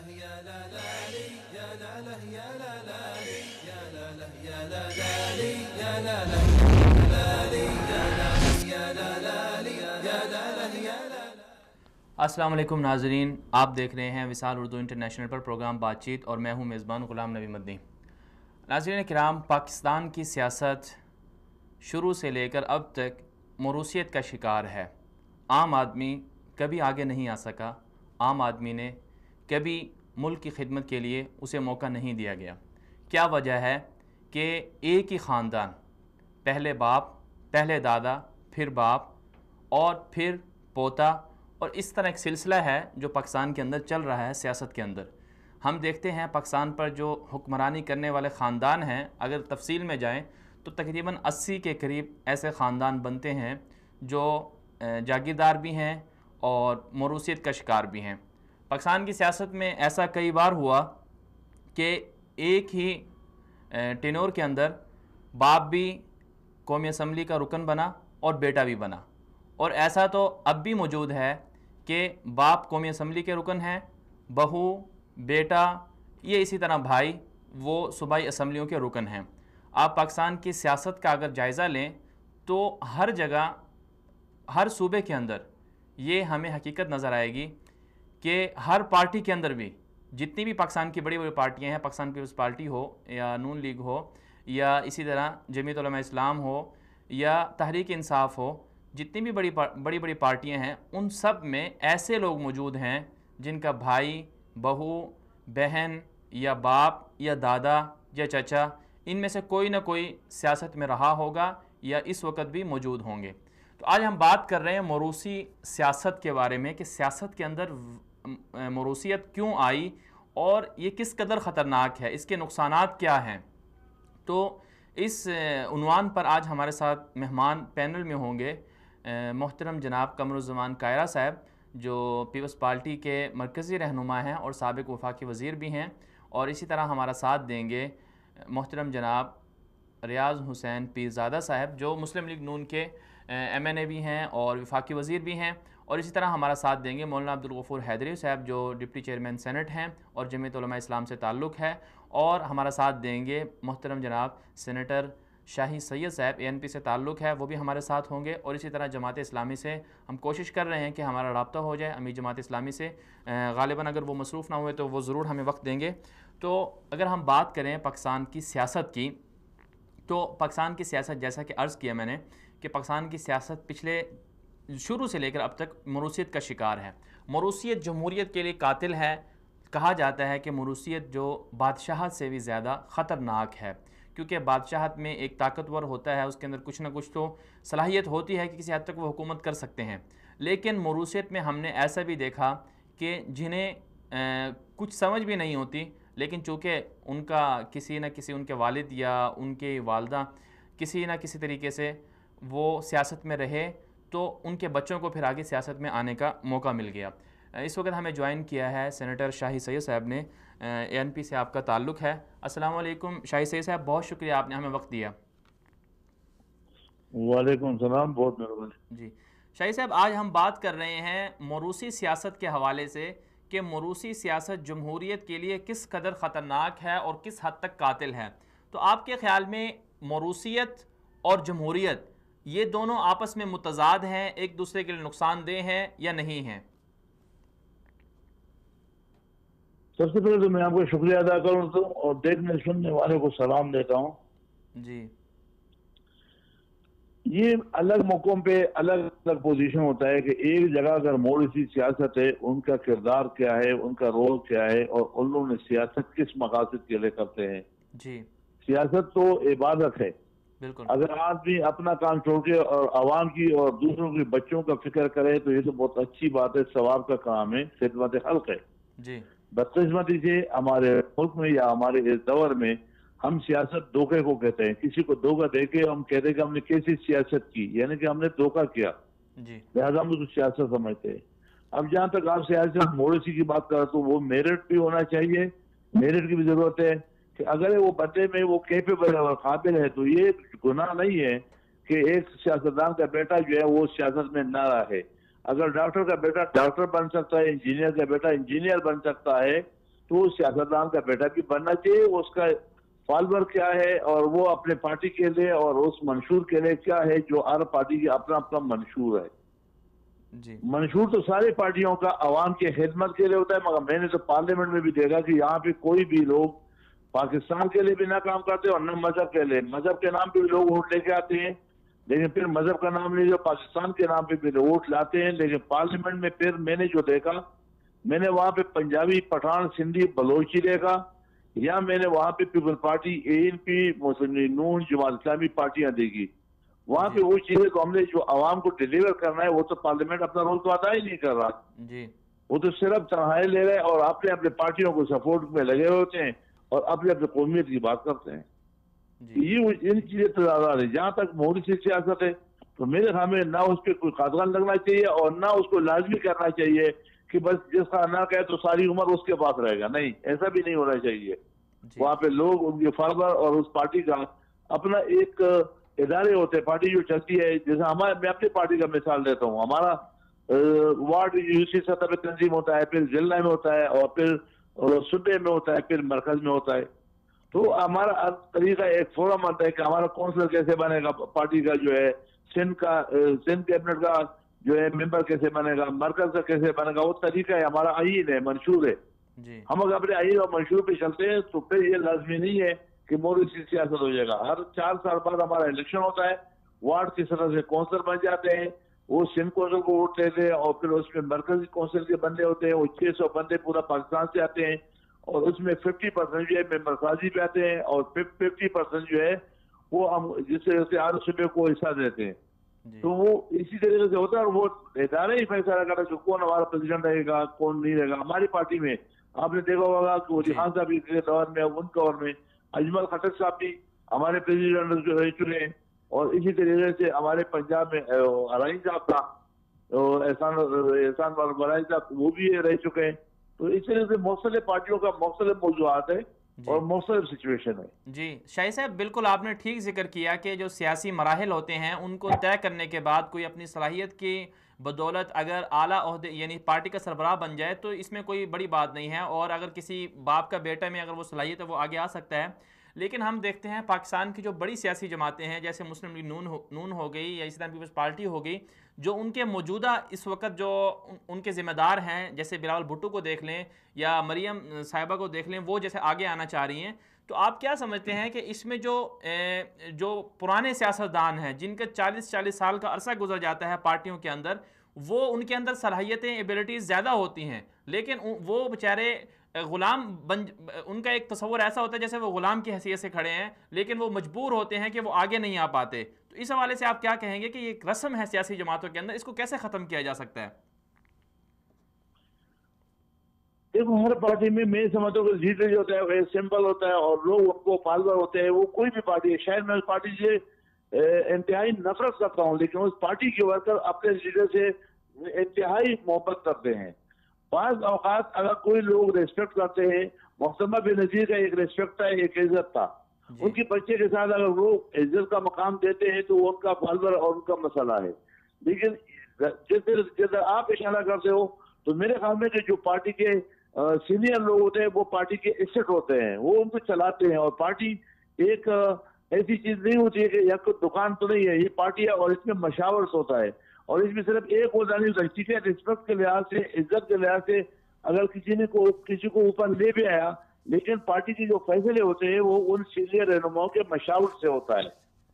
يا لا لا لي يا لا لا يا لا لا لي يا لا لا يا لا لا لي يا لا لا يا لا لا لي يا لا لا يا لا لا. السلام علیکم ناظرین، آپ دیکھ رہے ہیں وصال اردو انٹرنیشنل پر پروگرام بات چیت، اور میں ہوں میزبان غلام نبی مدنی. ناظرین کرام، پاکستان کی سیاست شروع سے لے کر اب تک موروثیت کا شکار ہے. عام آدمی کبھی آگے نہیں آ سکا. عام آدمی نے کبھی ملک کی خدمت کے لیے اسے موقع نہیں دیا گیا. کیا وجہ ہے کہ ایک ہی خاندان، پہلے باپ، پہلے دادا، پھر باپ اور پھر پوتا، اور اس طرح ایک سلسلہ ہے جو پاکستان کے اندر چل رہا ہے. سیاست کے اندر ہم دیکھتے ہیں پاکستان پر جو حکمرانی کرنے والے خاندان ہیں، اگر تفصیل میں جائیں تو تقریباً 80 کے قریب ایسے خاندان بنتے ہیں جو جاگیردار بھی ہیں اور موروثیت کا شکار بھی ہیں. پاکستان کی سیاست میں ایسا کئی بار ہوا کہ ایک ہی ٹینور کے اندر باپ بھی قومی اسمبلی کا رکن بنا اور بیٹا بھی بنا. اور ایسا تو اب بھی موجود ہے کہ باپ قومی اسمبلی کے رکن ہیں، بہو، بیٹا، یہ اسی طرح بھائی وہ صوبائی اسمبلیوں کے رکن ہیں. آپ پاکستان کی سیاست کا اگر جائزہ لیں تو ہر جگہ، ہر صوبے کے اندر یہ ہمیں حقیقت نظر آئے گی کہ ہر پارٹی کے اندر بھی، جتنی بھی پاکستان کی بڑی بڑی پارٹیاں ہیں، پاکستان پیپلز پارٹی ہو یا نون لیگ ہو یا اسی طرح جمعیت علماء اسلام ہو یا تحریک انصاف ہو، جتنی بھی بڑی بڑی پارٹیاں ہیں، ان سب میں ایسے لوگ موجود ہیں جن کا بھائی، بہو، بہن یا باپ یا دادا یا چچا، ان میں سے کوئی نہ کوئی سیاست میں رہا ہوگا یا اس وقت بھی موجود ہوں گے. تو آج ہم بات کر رہے ہیں موروثی سیاست کے بارے میں کہ سیاست کے اندر موروثیت کیوں آئی اور یہ کس قدر خطرناک ہے، اس کے نقصانات کیا ہیں. تو اس عنوان پر آج ہمارے ساتھ مہمان پینل میں ہوں گے محترم جناب قمر الزمان کائرہ صاحب، جو پیپلز پارٹی کے مرکزی رہنما ہیں اور سابق وفاقی وزیر بھی ہیں، اور اسی طرح ہمارا ساتھ دیں گے محترم جناب ریاض حسین پیرزادہ صاحب، جو مسلم لیگ نون کے ایم این اے بھی ہیں اور وفاقی وزیر بھی ہیں، اور اسی طرح ہمارا ساتھ دیں گے مولانا عبدالغفور حیدری صاحب، جو ڈپٹی چیئرمین سینٹ ہیں اور جمعیت علماء اسلام سے تعلق ہے، اور ہمارا ساتھ دیں گے محترم جناب سینیٹر شاہی سید صاحب، اے این پی سے تعلق ہے، وہ بھی ہمارے ساتھ ہوں گے. اور اسی طرح جماعت اسلامی سے ہم کوشش کر رہے ہیں کہ ہمارا رابطہ ہو جائے امیر جماعت اسلامی سے، غالباً اگر وہ مصروف نہ ہوئے تو وہ ضرور ہمیں وقت دیں گے. تو اگر ہم بات کریں پاکستان کی سیاست کی، تو پاکستان کی سیاست جیسا کہ عرض کیا میں نے کہ پاکستان کی سیاست پچھلے شروع سے لے کر اب تک موروثیت کا شکار ہے. موروثیت جمہوریت کے لیے قاتل ہے. کہا جاتا ہے کہ موروثیت جو بادشاہت سے بھی زیادہ خطرناک ہے، کیونکہ بادشاہت میں ایک طاقتور ہوتا ہے، اس کے اندر کچھ نہ کچھ تو صلاحیت ہوتی ہے کہ کسی حد تک وہ حکومت کر سکتے ہیں. لیکن موروثیت میں ہم نے ایسا بھی دیکھا کہ جنہیں کچھ سمجھ بھی نہیں ہوتی، لیکن چونکہ ان کا کسی نہ کسی، ان کے والد یا ان کے والدہ کسی نہ کسی طریقے سے وہ سیاست میں رہے، تو ان کے بچوں کو پھر آگے سیاست میں آنے کا موقع مل گیا. اس وقت ہمیں جوائن کیا ہے سینیٹر شاہی سید صاحب نے، اے این پی سے آپ کا تعلق ہے. السلام علیکم شاہی سید صاحب، بہت شکریہ آپ نے ہمیں وقت دیا. وعلیکم السلام، بہت مہربانی. جی شاہی صاحب، آج ہم بات کر رہے ہیں موروثی سیاست کے حوالے سے کہ موروثی سیاست جمہوریت کے لیے کس قدر خطرناک ہے اور کس حد تک قاتل ہے. تو آپ کے خیال میں موروثیت اور جمہوریت یہ دونوں آپس میں متضاد ہیں، ایک دوسرے کے لیے نقصان دہ ہیں یا نہیں ہیں؟ سب سے پہلے تو میں آپ کو شکریہ ادا کروں تو اور دیکھنے سننے والے کو سلام دیتا ہوں. جی، یہ الگ موقعوں پہ الگ الگ پوزیشن ہوتا ہے کہ ایک جگہ اگر موروثی سیاست ہے، ان کا کردار کیا ہے، ان کا رول کیا ہے، اور ان لوگوں نے سیاست کس مقاصد کے لیے کرتے ہیں. جی، سیاست تو عبادت ہے. بالکل. اگر آدمی اپنا کام چھوڑ کے اور عوام کی اور دوسروں کے بچوں کا فکر کرے تو یہ تو بہت اچھی بات ہے، ثواب کا کام ہے، خدمت خلق ہے. جی، بدقسمتی سے ہمارے ملک میں یا ہمارے اس دور میں ہم سیاست دھوکے کو کہتے ہیں. کسی کو دھوکہ دے کے ہم کہتے ہیں کہ ہم نے کیسی سیاست کی، یعنی کہ ہم نے دھوکہ کیا، جی، لہٰذا ہم اس کو سیاست سمجھتے ہیں. اب جہاں تک آپ سیاست موروثی کی بات کر تو وہ میرٹ بھی ہونا چاہیے. میرٹ کی بھی ضرورت ہے کہ اگر وہ بندے میں وہ کیپیبل ہے اور قابل ہے تو یہ گناہ نہیں ہے کہ ایک سیاستدان کا بیٹا جو ہے وہ سیاست میں نہ رہے. اگر ڈاکٹر کا بیٹا ڈاکٹر بن سکتا ہے، انجینئر کا بیٹا انجینئر بن سکتا ہے، تو سیاستدان کا بیٹا بھی بننا چاہیے، اس کا فالوور کیا ہے اور وہ اپنے پارٹی کے لیے اور اس منشور کے لیے کیا ہے، جو ہر پارٹی کی اپنا اپنا منشور ہے. جی منشور تو ساری پارٹیوں کا عوام کی خدمت کے لیے ہوتا ہے، مگر میں نے تو پارلیمنٹ میں بھی دیکھا کہ یہاں پہ کوئی بھی لوگ پاکستان کے لیے بھی نہ کام کرتے اور نہ مذہب کے لیے. مذہب کے نام پہ بھی لوگ ووٹ لے کے آتے ہیں، لیکن پھر مذہب کا نام لے جو پاکستان کے نام پہ بھی ووٹ لاتے ہیں. لیکن پارلیمنٹ میں پھر میں نے جو دیکھا، میں نے وہاں پہ پنجابی، پٹھان، سندھی، بلوچی دیکھا، یا میں نے وہاں پہ پیپل پارٹی، ANP، مسلم لیگ نون، جماعت اسلامی پارٹیاں دیکھی. وہاں پہ وہ چیزیں تو ہم نے جو عوام کو ڈیلیور کرنا ہے، وہ تو پارلیمنٹ اپنا رول تو ادا ہی نہیں کر رہا. جی وہ تو صرف تنخواہیں لے رہے اور اپنے اپنے پارٹیوں کو سپورٹ میں لگے ہوتے ہیں اور اپنے اپنے قومیت کی بات کرتے ہیں. یہ ان چیزیں تو زیادہ ہے. جہاں تک مودی سے سیاست ہے تو میرے خیال میں نہ اس پہ کوئی قدغن لگنا چاہیے اور نہ اس کو لازمی کرنا چاہیے کہ بس جس کا نہ کہے تو ساری عمر اس کے پاس رہے گا. نہیں، ایسا بھی نہیں ہونا چاہیے. وہاں پہ لوگ، ان کے فالوور اور اس پارٹی کا اپنا ایک ادارے ہوتے ہیں. پارٹی جو چلتی ہے، جیسے میں اپنی پارٹی کا مثال دیتا ہوں، ہمارا وارڈ یوسی سطح پہ تنظیم ہوتا ہے، پھر ضلع میں ہوتا ہے، اور پھر صوبے میں ہوتا ہے، پھر مرکز میں ہوتا ہے. تو ہمارا طریقہ ایک فورم آتا ہے کہ ہمارا کونسلر کیسے بنے گا، پارٹی کا جو ہے سندھ کیبنٹ کا جو ہے ممبر کیسے بنے گا، مرکز کا کیسے بنے گا، وہ طریقہ ہے ہمارا. آئین ہے، منشور ہے. ہم اگر اپنے آئین اور منشور پہ چلتے ہیں تو پھر یہ لازمی نہیں ہے کہ مودی سے سیاست ہو جائے گا. ہر 4 سال بعد ہمارا الیکشن ہوتا ہے، وارڈ کی سطح سے کونسلر بن جاتے ہیں، وہ سندھ کونسل کو ووٹ لیتے ہیں، اور پھر اس میں مرکزی کونسل کے بندے ہوتے ہیں. وہ 600 بندے پورا پاکستان سے آتے ہیں، اور اس میں 50% جو ہے ممبر سازی پہ آتے ہیں، اور 50% جو ہے وہ ہم جس سے ہر صوبے کو حصہ دیتے ہیں. تو وہ اسی طریقے سے ہوتا ہے، اور وہ ادارے ہی فیصلہ کرتا ہے کہ کون ہمارا پریزیڈنٹ رہے گا، کون نہیں رہے گا. ہماری پارٹی میں آپ نے دیکھا ہوگا کہ ولی خان صاحب کے دور میں، ان دور میں اجمل خٹک صاحب بھی ہمارے پریزیڈنٹ رہ چکے ہیں، اور اسی طریقے سے ہمارے پنجاب میں ارائن صاحب تھا، احسان برائی صاحب، وہ بھی رہ چکے ہیں. تو اس طرح سے مختلف پارٹیوں کا مختلف موضوعات ہے اور مختلف سچویشن ہے. جی شاہی صاحب، بالکل آپ نے ٹھیک ذکر کیا کہ جو سیاسی مراحل ہوتے ہیں ان کو طے کرنے کے بعد کوئی اپنی صلاحیت کی بدولت اگر اعلیٰ عہدے یعنی پارٹی کا سربراہ بن جائے تو اس میں کوئی بڑی بات نہیں ہے، اور اگر کسی باپ کا بیٹا میں اگر وہ صلاحیت ہے وہ آگے آ سکتا ہے. لیکن ہم دیکھتے ہیں پاکستان کی جو بڑی سیاسی جماعتیں ہیں، جیسے مسلم لیگ نون ہو گئی یا اسلام پیپلز پارٹی ہو گئی، جو ان کے موجودہ اس وقت جو ان کے ذمہ دار ہیں، جیسے بلاول بھٹو کو دیکھ لیں یا مریم صاحبہ کو دیکھ لیں، وہ جیسے آگے آنا چاہ رہی ہیں، تو آپ کیا سمجھتے ہیں کہ اس میں جو پرانے سیاستدان ہیں جن کا 40 سال کا عرصہ گزر جاتا ہے پارٹیوں کے اندر، وہ ان کے اندر صلاحیتیں، ایبلٹیز زیادہ ہوتی ہیں، لیکن وہ بیچارے غلام ان کا ایک تصور ایسا ہوتا ہے جیسے وہ غلام کی حیثیت سے کھڑے ہیں، لیکن وہ مجبور ہوتے ہیں کہ وہ آگے نہیں آ پاتے. تو اس حوالے سے آپ کیا کہیں گے کہ یہ ایک رسم ہے سیاسی جماعتوں کے اندر، اس کو کیسے ختم کیا جا سکتا ہے؟ دیکھو، ہر پارٹی میں سمجھتا ہوں کہ لیڈر جو ہوتا ہے وہ سمپل ہوتا ہے اور لوگ ان کو فالوور ہوتے ہیں. وہ کوئی بھی پارٹی ہے، شاید میں اس پارٹی سے انتہائی نفرت کرتا ہوں، لیکن اس پارٹی کے ورکر اپنے لیڈر سے انتہائی محبت کرتے ہیں. بعض اوقات اگر کوئی لوگ ریسپیکٹ کرتے ہیں، محترمہ بے نظیر کا ایک ریسپیکٹ تھا، ایک عزت تھا. ان کی بچے کے ساتھ اگر وہ عزت کا مقام دیتے ہیں تو وہ ان کا فالوور اور ان کا مسئلہ ہے. لیکن جس آپ اشارہ کرتے ہو تو میرے خیال میں کہ جو پارٹی کے سینئر لوگ ہوتے ہیں وہ پارٹی کے ایسٹ ہوتے ہیں، وہ ان کو چلاتے ہیں. اور پارٹی ایک ایسی چیز نہیں ہوتی ہے کہ یا کوئی دکان تو نہیں ہے، یہ پارٹی ہے اور اس میں مشاورت ہوتا ہے. اور اس میں صرف ایک ہوتا نہیں ہوتا، ٹھیک ہے، رسپیکٹ کے لحاظ سے، عزت کے لحاظ سے اگر کسی کو اوپر لے بھی آیا، لیکن پارٹی کے جو فیصلے ہوتے ہیں وہ ان سینئر رہنماؤں کے مشاورت سے ہوتا ہے.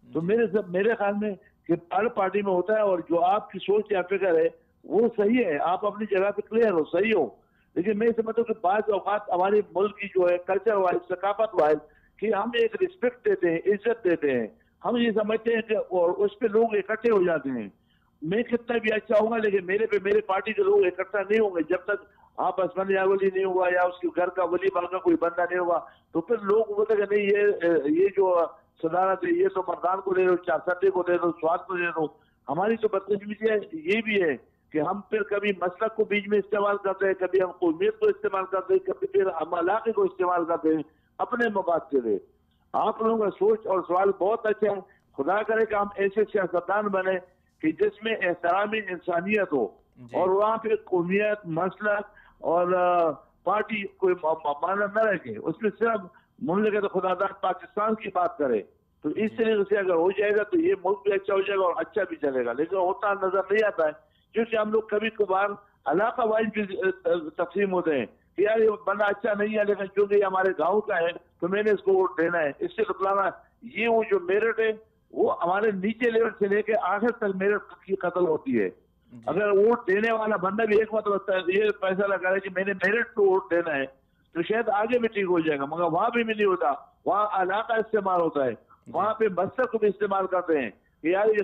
تو میرے خیال میں کہ ہر پارٹی میں ہوتا ہے، اور جو آپ کی سوچ یا فکر ہے وہ صحیح ہے، آپ اپنی جگہ پہ کلیئر ہو، صحیح ہو. لیکن میں سمجھتا ہوں کہ بعض اوقات ہمارے ملک کی جو ہے کلچر وائز، ثقافت وائز، کہ ہم ایک رسپیکٹ دیتے ہیں، عزت دیتے ہیں، ہم یہ سمجھتے ہیں کہ اور اس پہ لوگ اکٹھے ہو جاتے ہیں. میں کتنا بھی اچھا ہوں گا لیکن میرے پارٹی کے لوگ اکٹھا نہیں ہوں گے جب تک آپ اسمن یا ولی نہیں ہوگا یا اس کے گھر کا ولی بال کا کوئی بندہ نہیں ہوگا. تو پھر لوگ بولتے کہ نہیں، یہ جو صدارت ہے یہ تو مردان کو دے دو، 4 سدے کو دے دو، سواد کو دے دو. ہماری تو بدقسمتی ہے یہ بھی ہے کہ ہم پھر کبھی مسلک کو بیچ میں استعمال کرتے ہیں، کبھی ہم قومیت کو استعمال کرتے ہیں، کبھی پھر ہم علاقے کو استعمال کرتے ہیں اپنے مفاد کے لیے. آپ لوگوں کا سوچ اور سوال بہت اچھا ہے. خدا کرے کہ ہم ایسے سیاستدان بنے کہ جس میں احترام انسانیت ہو، اور وہاں پہ قومیت، مسلک اور پارٹی کوئی معنی نہ رکھے, اس میں صرف مملکت خداداد پاکستان کی بات کرے, تو اس طریقے سے اگر ہو جائے گا تو یہ ملک بھی اچھا ہو جائے گا اور اچھا بھی چلے گا. لیکن ہوتا نظر نہیں آتا ہے, کیونکہ ہم لوگ کبھی کبھار علاقہ وائز بھی تقسیم ہوتے ہیں کہ یار یہ بندہ اچھا نہیں ہے لیکن چونکہ یہ ہمارے گاؤں کا ہے تو میں نے اس کو ووٹ دینا ہے. اس سے بتلانا یہ وہ جو میرٹ ہے وہ ہمارے نیچے لیول سے لے کے آخر تک میرٹ کی قتل ہوتی ہے. اگر ووٹ دینے والا بندہ بھی ایک مطلب یہ فیصلہ کرے کہ میں نے میرٹ کو ووٹ دینا ہے تو شاید آگے بھی ٹھیک ہو جائے گا, مگر وہاں بھی نہیں ہوتا. وہاں علاقہ استعمال ہوتا ہے, وہاں پہ مذہب کو بھی استعمال کرتے ہیں کہ یار یہ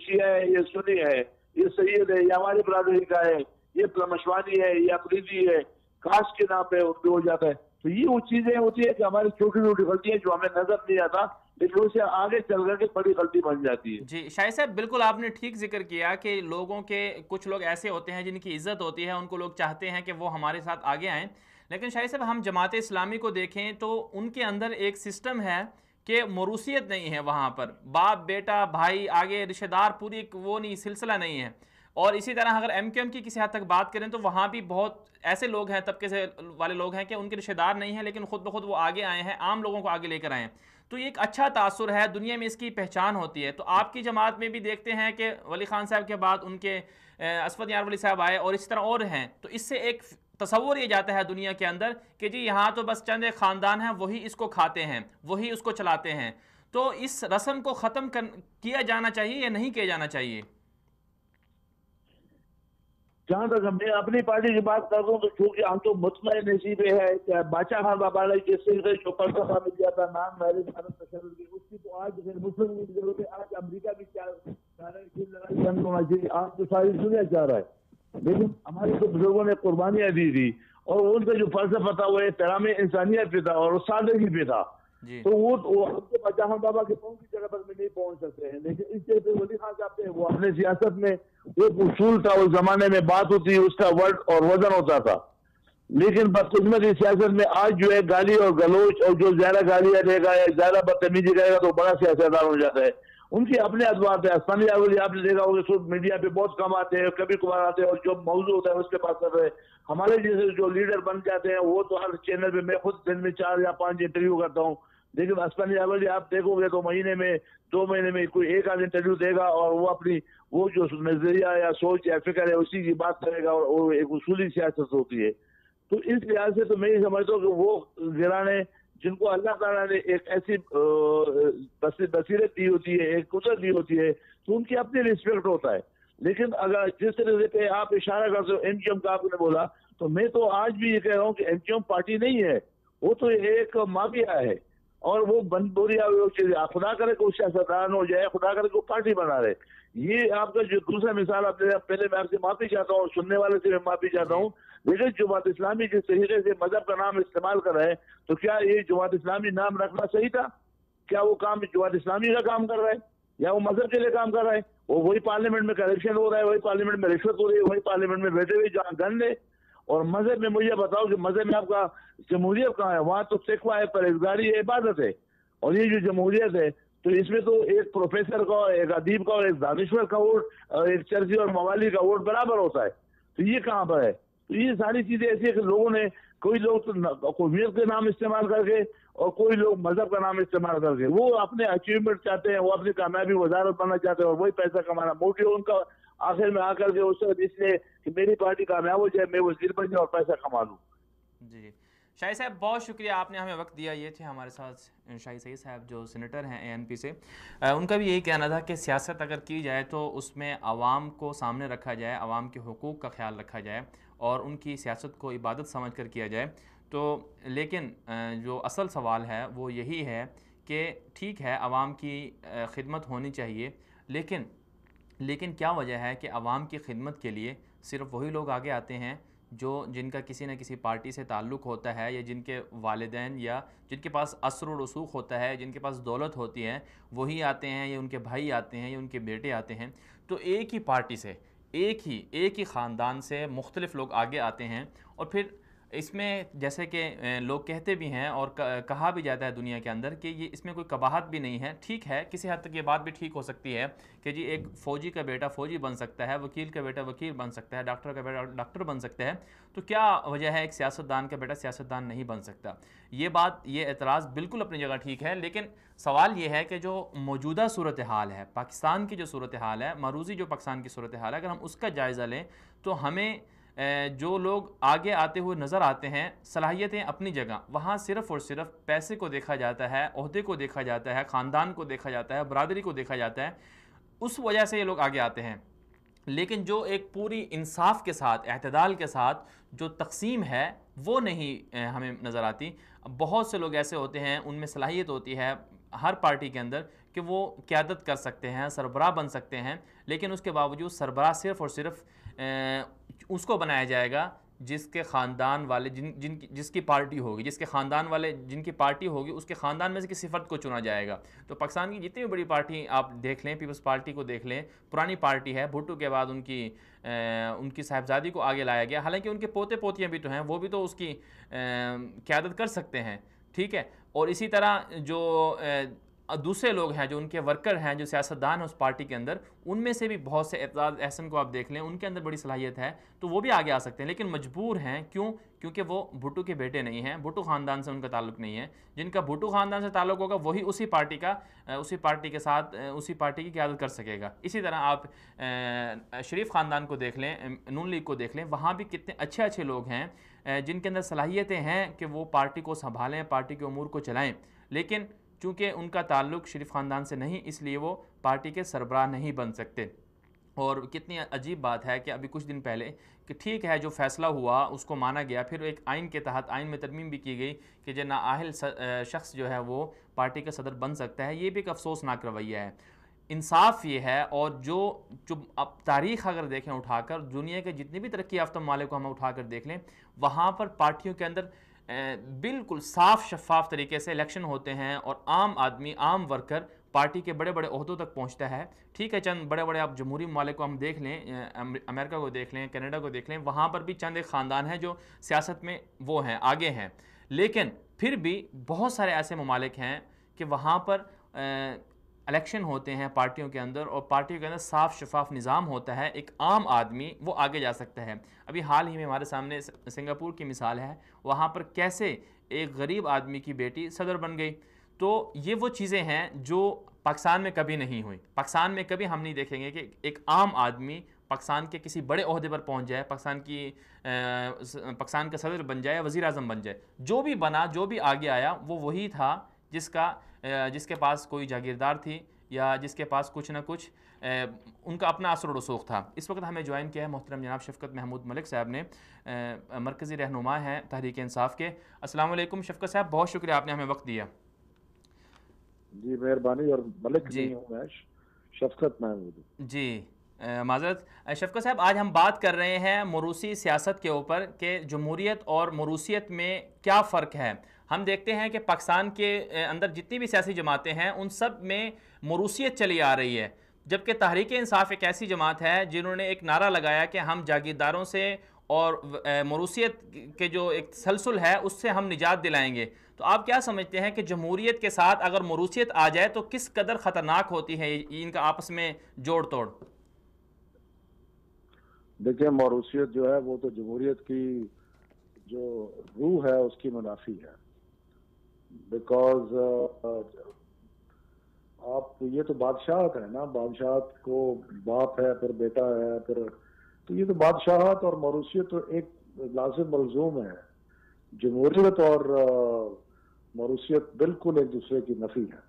شیعہ ہے, یہ سنی ہے, یہ سید ہے, یہ ہماری برادری کا ہے, یہ مشوانی ہے, یہ اقلیتی ہے, کاسٹ کے نام پہ ہو جاتا ہے. تو یہ وہ چیزیں ہوتی ہے کہ ہماری چھوٹی چھوٹی غلطیاں جو ہمیں نظر نہیں آتا لیکن اسے آگے چل کر کے بڑی غلطی بن جاتی ہے. جی شاہد صاحب, بالکل آپ نے ٹھیک ذکر کیا کہ لوگوں کے کچھ لوگ ایسے ہوتے ہیں جن کی عزت ہوتی ہے, ان کو لوگ چاہتے ہیں کہ وہ ہمارے ساتھ آگے آئیں. لیکن شاہد صاحب ہم جماعت اسلامی کو دیکھیں تو ان کے اندر ایک سسٹم ہے کہ موروثیت نہیں ہے, وہاں پر باپ بیٹا بھائی آگے رشتہ دار پوری وہ نہیں, سلسلہ نہیں ہے. اور اسی طرح اگر ایم کیو ایم کی کسی حد تک بات کریں تو وہاں بھی بہت ایسے لوگ ہیں, طبقے سے والے لوگ ہیں کہ ان کے رشتہ دار نہیں ہیں لیکن خود بخود وہ آگے آئے ہیں, عام لوگوں کو آگے لے کر آئے ہیں. تو یہ ایک اچھا تاثر ہے, دنیا میں اس کی پہچان ہوتی ہے. تو آپ کی جماعت میں بھی دیکھتے ہیں کہ ولی خان صاحب کے بعد ان کے اسفد یار ولی صاحب آئے اور اس طرح اور ہیں. تو اس سے ایک تصور یہ جاتا ہے دنیا کے اندر کہ جی یہاں تو بس چند ایک خاندان ہیں, وہی اس کو کھاتے ہیں, وہی اس کو چلاتے ہیں. تو اس رسم کو ختم کیا جانا چاہیے یا نہیں کیا جانا چاہیے؟ جہاں تک میں اپنی پارٹی کی بات کر رہا ہوں تو چونکہ ہم تو مطمئن نصیب ہے بادشاہ خان بابا جس سے جو فلسفہ مل گیا تھا نان میرج بھارت تشدد کی, اس کی تو آج مسلم کی ضرورت ہے. آج امریکہ بھی کیا لڑائی بند ہونا چاہیے, آج تو ساری دنیا چاہ رہا ہے. لیکن ہمارے تو بزرگوں نے قربانیاں دی تھی اور ان کا جو فلسفہ تھا وہ احترام انسانیت پہ تھا اور سادگی پہ تھا. تو وہ بادشاہ خان بابا کے پاؤں کی جگہ پر میں نہیں پہنچ سکتے ہیں. لیکن اس جگہ ولی خان صاحب تھے, وہ اپنے سیاست میں ایک اصول تھا, اس زمانے میں بات ہوتی اس کا ورڈ اور وزن ہوتا تھا. لیکن بدقسمتی سیاست میں آج جو ہے گالی اور گلوچ اور جو زیادہ گالیاں دے گا یا زیادہ بدتمیزی کرے گا تو بڑا سیاستدان ہو جاتا ہے. ان کی اپنے ادوار ہے. اسفند یار ولی آپ نے دیکھا ہوگا سو میڈیا پہ بہت کم آتے ہیں, کبھی کبھار آتے ہیں اور جو موضوع ہوتا ہے اس کے پاس کر رہے. ہمارے جیسے جو لیڈر بن جاتے ہیں وہ تو ہر چینل پہ میں خود دن میں 4 یا 5 انٹرویو کرتا ہوں. لیکن اسفند یار ولی آپ دیکھو گے تو مہینے میں 2 مہینے میں کوئی ایک آدھ انٹرویو دے گا اور وہ اپنی وہ جو نظریہ یا سوچ یا فکر ہے اسی کی بات کرے گا اور وہ ایک اصولی سیاست ہوتی ہے. تو اس لحاظ سے تو میں یہ سمجھتا ہوں کہ وہ گرانے جن کو اللہ تعالیٰ نے ایک ایسی بصیرت دی ہوتی ہے, ایک قدرت دی ہوتی ہے, تو ان کی اپنی ریسپیکٹ ہوتا ہے. لیکن اگر جس طرح سے آپ اشارہ کرتے ہو ایم کیو ایم کا آپ نے بولا, تو میں تو آج بھی یہ کہہ رہا ہوں کہ ایم کیو ایم پارٹی نہیں ہے, وہ تو ایک مافیا ہے. اور وہ بندوریا خدا کرے کہ سیاستدان ہو جائے, خدا کرے کہ وہ پارٹی بنا رہے. یہ آپ کا جو دوسرا مثال آپ نے, پہلے میں آپ سے معافی چاہتا ہوں, سننے والے سے میں معافی چاہتا ہوں. لیکن جماعت اسلامی جس طریقے سے مذہب کا نام استعمال کر رہے ہیں تو کیا یہ جماعت اسلامی نام رکھنا صحیح تھا؟ کیا وہ کام جماعت اسلامی کا کام کر رہا ہے یا وہ مذہب کے لیے کام کر رہا ہے؟ وہی پارلیمنٹ میں کرپشن ہو رہا ہے, وہی پارلیمنٹ میں رشوت ہو رہی ہے, وہی پارلیمنٹ میں بیٹھے ہوئے جہاں گن لے. اور مذہب میں مجھے بتاؤ کہ مذہب میں آپ کا جمہوریت کہاں ہے؟ وہاں تو تقویٰ ہے, پرہیزگاری ہے, عبادت ہے. اور یہ جو جمہوریت ہے تو اس میں تو ایک پروفیسر کا, ایک ادیب کا اور ایک دانشور کا ووٹ اور ایک چرچی اور موالی کا ووٹ برابر ہوتا ہے. تو یہ کہاں پر ہے؟ تو یہ ساری چیزیں ایسی ہے کہ لوگوں نے, کوئی لوگ تو قومیت کے نام استعمال کر کے اور کوئی لوگ مذہب کا نام استعمال کر کے وہ اپنے اچیومنٹ چاہتے ہیں, وہ اپنی کامیابی وزارت بننا چاہتے ہیں اور وہی پیسہ کمانا موٹیو ان کا آخر میں آ کر کے اس لیے کہ میری پارٹی کامیاب ہو جائے, میں وزیر بن جاؤں اور پیسہ کما لوں. جی شاہد صاحب بہت شکریہ, آپ نے ہمیں وقت دیا. یہ تھے ہمارے ساتھ شاہد سعید صاحب جو سینیٹر ہیں اے این پی سے. ان کا بھی یہی کہنا تھا کہ سیاست اگر کی جائے تو اس میں عوام کو سامنے رکھا جائے, عوام کے حقوق کا خیال رکھا جائے اور ان کی سیاست کو عبادت سمجھ کر کیا جائے. تو لیکن جو اصل سوال ہے وہ یہی ہے کہ ٹھیک ہے عوام کی خدمت ہونی چاہیے, لیکن کیا وجہ ہے کہ عوام کی خدمت کے لیے صرف وہی لوگ آگے آتے ہیں جن کا کسی نہ کسی پارٹی سے تعلق ہوتا ہے, یا جن کے والدین یا جن کے پاس اثر و رسوخ ہوتا ہے, جن کے پاس دولت ہوتی ہے, وہی آتے ہیں, یا ان کے بھائی آتے ہیں, یا ان کے بیٹے آتے ہیں. تو ایک ہی پارٹی سے ایک ہی خاندان سے مختلف لوگ آگے آتے ہیں اور پھر اس میں جیسے کہ لوگ کہتے بھی ہیں اور کہا بھی جاتا ہے دنیا کے اندر کہ یہ اس میں کوئی قباحت بھی نہیں ہے. ٹھیک ہے, کسی حد تک یہ بات بھی ٹھیک ہو سکتی ہے کہ جی ایک فوجی کا بیٹا فوجی بن سکتا ہے, وکیل کا بیٹا وکیل بن سکتا ہے, ڈاکٹر کا بیٹا ڈاکٹر بن سکتا ہے, تو کیا وجہ ہے ایک سیاستدان کا بیٹا سیاستدان نہیں بن سکتا؟ یہ اعتراض بالکل اپنی جگہ ٹھیک ہے, لیکن سوال یہ ہے کہ جو موجودہ صورتحال ہے, پاکستان کی جو صورتحال ہے, معروضی جو پاکستان کی صورتحال ہے, اگر ہم اس کا جائزہ لیں تو ہمیں جو لوگ آگے آتے ہوئے نظر آتے ہیں صلاحیتیں اپنی جگہ, وہاں صرف اور صرف پیسے کو دیکھا جاتا ہے, عہدے کو دیکھا جاتا ہے, خاندان کو دیکھا جاتا ہے, برادری کو دیکھا جاتا ہے, اس وجہ سے یہ لوگ آگے آتے ہیں. لیکن جو ایک پوری انصاف کے ساتھ, اعتدال کے ساتھ جو تقسیم ہے وہ نہیں ہمیں نظر آتی. بہت سے لوگ ایسے ہوتے ہیں, ان میں صلاحیت ہوتی ہے ہر پارٹی کے اندر کہ وہ قیادت کر سکتے ہیں, سربراہ بن سکتے ہیں, لیکن اس کے باوجود سربراہ صرف اور صرف اس کو بنایا جائے گا جس کے خاندان والے جس کی پارٹی ہوگی, جس کے خاندان والے جن کی پارٹی ہوگی اس کے خاندان میں سے کسی فرد کو چنا جائے گا. تو پاکستان کی جتنی بھی بڑی پارٹی آپ دیکھ لیں, پیپلز پارٹی کو دیکھ لیں, پرانی پارٹی ہے, بھٹو کے بعد ان کی صاحبزادی کو آگے لایا گیا, حالانکہ ان کے پوتے پوتیاں بھی تو ہیں, وہ بھی تو اس کی قیادت کر سکتے ہیں. ٹھیک ہے, اور اسی طرح جو دوسرے لوگ ہیں جو ان کے ورکر ہیں, جو سیاستدان ہیں اس پارٹی کے اندر, ان میں سے بھی بہت سے اعتراض احسن کو آپ دیکھ لیں, ان کے اندر بڑی صلاحیت ہے, تو وہ بھی آگے آ سکتے ہیں, لیکن مجبور ہیں. کیونکہ وہ بھٹو کے بیٹے نہیں ہیں, بھٹو خاندان سے ان کا تعلق نہیں ہے. جن کا بھٹو خاندان سے تعلق ہوگا وہی اسی پارٹی کے ساتھ اسی پارٹی کی قیادت کر سکے گا. اسی طرح آپ شریف خاندان کو دیکھ لیں, نون لیگ کو دیکھ لیں, وہاں بھی کتنے اچھے اچھے لوگ ہیں جن کے اندر صلاحیتیں ہیں کہ وہ پارٹی کو سنبھالیں, پارٹی کے امور کو چلائیں, لیکن چونکہ ان کا تعلق شریف خاندان سے نہیں, اس لیے وہ پارٹی کے سربراہ نہیں بن سکتے. اور کتنی عجیب بات ہے کہ ابھی کچھ دن پہلے کہ ٹھیک ہے جو فیصلہ ہوا اس کو مانا گیا, پھر ایک آئین کے تحت آئین میں ترمیم بھی کی گئی کہ جو نااہل شخص جو ہے وہ پارٹی کا صدر بن سکتا ہے. یہ بھی ایک افسوسناک رویہ ہے. انصاف یہ ہے, اور جو اب تاریخ اگر دیکھیں اٹھا کر, دنیا کے جتنے بھی ترقی یافتہ ممالک کو ہم اٹھا کر دیکھ لیں, وہاں پر پارٹیوں کے اندر بالکل صاف شفاف طریقے سے الیکشن ہوتے ہیں, اور عام آدمی, عام ورکر پارٹی کے بڑے بڑے عہدوں تک پہنچتا ہے. ٹھیک ہے, چند بڑے بڑے آپ جمہوری ممالک کو ہم دیکھ لیں, امریکہ کو دیکھ لیں, کینیڈا کو دیکھ لیں, وہاں پر بھی چند ایک خاندان ہیں جو سیاست میں وہ ہیں, آگے ہیں, لیکن پھر بھی بہت سارے ایسے ممالک ہیں کہ وہاں پر الیکشن ہوتے ہیں پارٹیوں کے اندر, اور پارٹیوں کے اندر صاف شفاف نظام ہوتا ہے, ایک عام آدمی وہ آگے جا سکتا ہے. ابھی حال ہی میں ہمارے سامنے سنگاپور کی مثال ہے, وہاں پر کیسے ایک غریب آدمی کی بیٹی صدر بن گئی. تو یہ وہ چیزیں ہیں جو پاکستان میں کبھی نہیں ہوئی. پاکستان میں کبھی ہم نہیں دیکھیں گے کہ ایک عام آدمی پاکستان کے کسی بڑے عہدے پر پہنچ جائے, پاکستان کا صدر بن جائے, وزیر اعظم بن جائے. جو بھی بنا, جو بھی آگے آیا, وہ وہی تھا جس کے پاس کوئی جاگیردار تھی, یا جس کے پاس کچھ نہ کچھ ان کا اپنا اثر و رسوخ تھا. اس وقت ہمیں جوائن کیا ہے محترم جناب شفقت محمود ملک صاحب نے, مرکزی رہنما ہیں تحریک انصاف کے. السلام علیکم شفقت صاحب, بہت شکریہ آپ نے ہمیں وقت دیا. جی مہربانی. اور ملک نہیں ہوں میں, شفقت محمود. جی معذرت. شفقت صاحب, آج ہم بات کر رہے ہیں موروثی سیاست کے اوپر کہ جمہوریت اور موروثیت میں کیا فرق ہے. ہم دیکھتے ہیں کہ پاکستان کے اندر جتنی بھی سیاسی جماعتیں ہیں ان سب میں موروثیت چلی آ رہی ہے, جبکہ تحریک انصاف ایک ایسی جماعت ہے جنہوں نے ایک نعرہ لگایا کہ ہم جاگیرداروں سے اور موروثیت کے جو ایک تسلسل ہے اس سے ہم نجات دلائیں گے. تو آپ کیا سمجھتے ہیں کہ جمہوریت کے ساتھ اگر موروثیت آ جائے تو کس قدر خطرناک ہوتی ہے ان کا آپس میں جوڑ توڑ؟ دیکھیں, موروثیت جو ہے وہ تو جمہوریت کی جو روح ہے اس کی منافی ہے. بیکاز آپ یہ تو بادشاہت ہے نا, بادشاہت کو باپ ہے, پھر بیٹا ہے, پھر تو یہ تو بادشاہت اور موروثیت تو ایک لازم ملزوم ہے. جمہوریت اور موروثیت بالکل ایک دوسرے کی نفی ہے.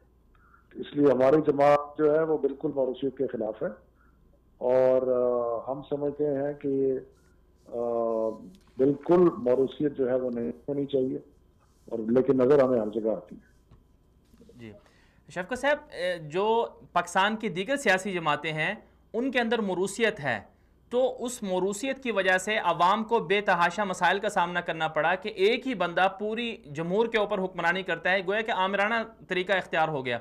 اس لیے ہماری جماعت جو ہے وہ بالکل موروثیت کے خلاف ہے, اور ہم سمجھتے ہیں کہ بالکل موروثیت جو ہے وہ نہیں ہونی چاہیے, اور لیکن نظر ہمیں ہر جگہ آتی ہے. جی شفقت صاحب, جو پاکستان کی دیگر سیاسی جماعتیں ہیں ان کے اندر موروثیت ہے, تو اس موروثیت کی وجہ سے عوام کو بے تحاشا مسائل کا سامنا کرنا پڑا کہ ایک ہی بندہ پوری جمہور کے اوپر حکمرانی کرتا ہے, گویا کہ آمرانہ طریقہ اختیار ہو گیا.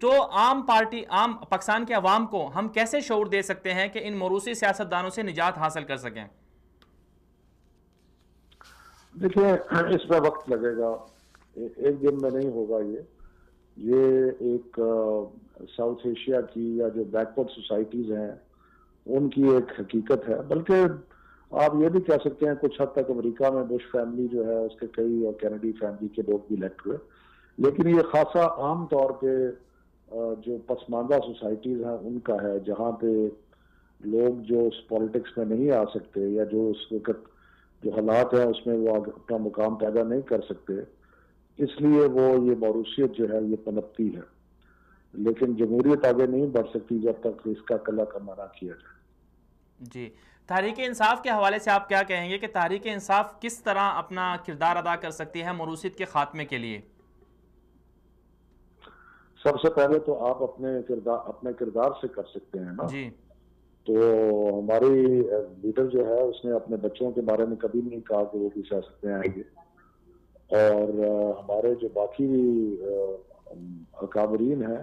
تو عام پاکستان کے عوام کو ہم کیسے شعور دے سکتے ہیں کہ ان موروثی سیاستدانوں سے نجات حاصل کر سکیں؟ دیکھیں اس میں وقت لگے گا، ایک دن میں نہیں ہوگا یہ ایک ساؤتھ ایشیا کی یا جو بیکورڈ سوسائٹیز ہیں ان کی ایک حقیقت ہے، بلکہ آپ یہ بھی کہہ سکتے ہیں کچھ حد تک امریکہ میں بش فیملی جو ہے اس کے کئی اور کینیڈی فیملی کے لوگ بھی الیکٹ ہوئے، لیکن یہ خاصا عام طور پہ جو پسماندہ سوسائٹیز ہیں ان کا ہے، جہاں پہ لوگ جو اس پالیٹکس میں نہیں آ سکتے یا جو اس وقت جو حالات ہیں اس میں وہ اپنا مقام پیدا نہیں کر سکتے، اس لیے وہ یہ موروثیت جو ہے یہ پنپتی ہے، لیکن جمہوریت آگے نہیں بڑھ سکتی جب تک اس کا کلا کرنا نہ کیا جائے۔ جی، تحریک انصاف کے حوالے سے آپ کیا کہیں گے کہ تحریک انصاف کس طرح اپنا کردار ادا کر سکتی ہے موروثیت کے خاتمے کے لیے؟ سب سے پہلے تو آپ اپنے کردار سے کر سکتے ہیں نا۔ جی، تو ہماری لیڈر جو ہے اس نے اپنے بچوں کے بارے میں کبھی نہیں کہا کہ وہ بھی سیاست میں آئیں گے، اور ہمارے جو باقی اکابرین ہیں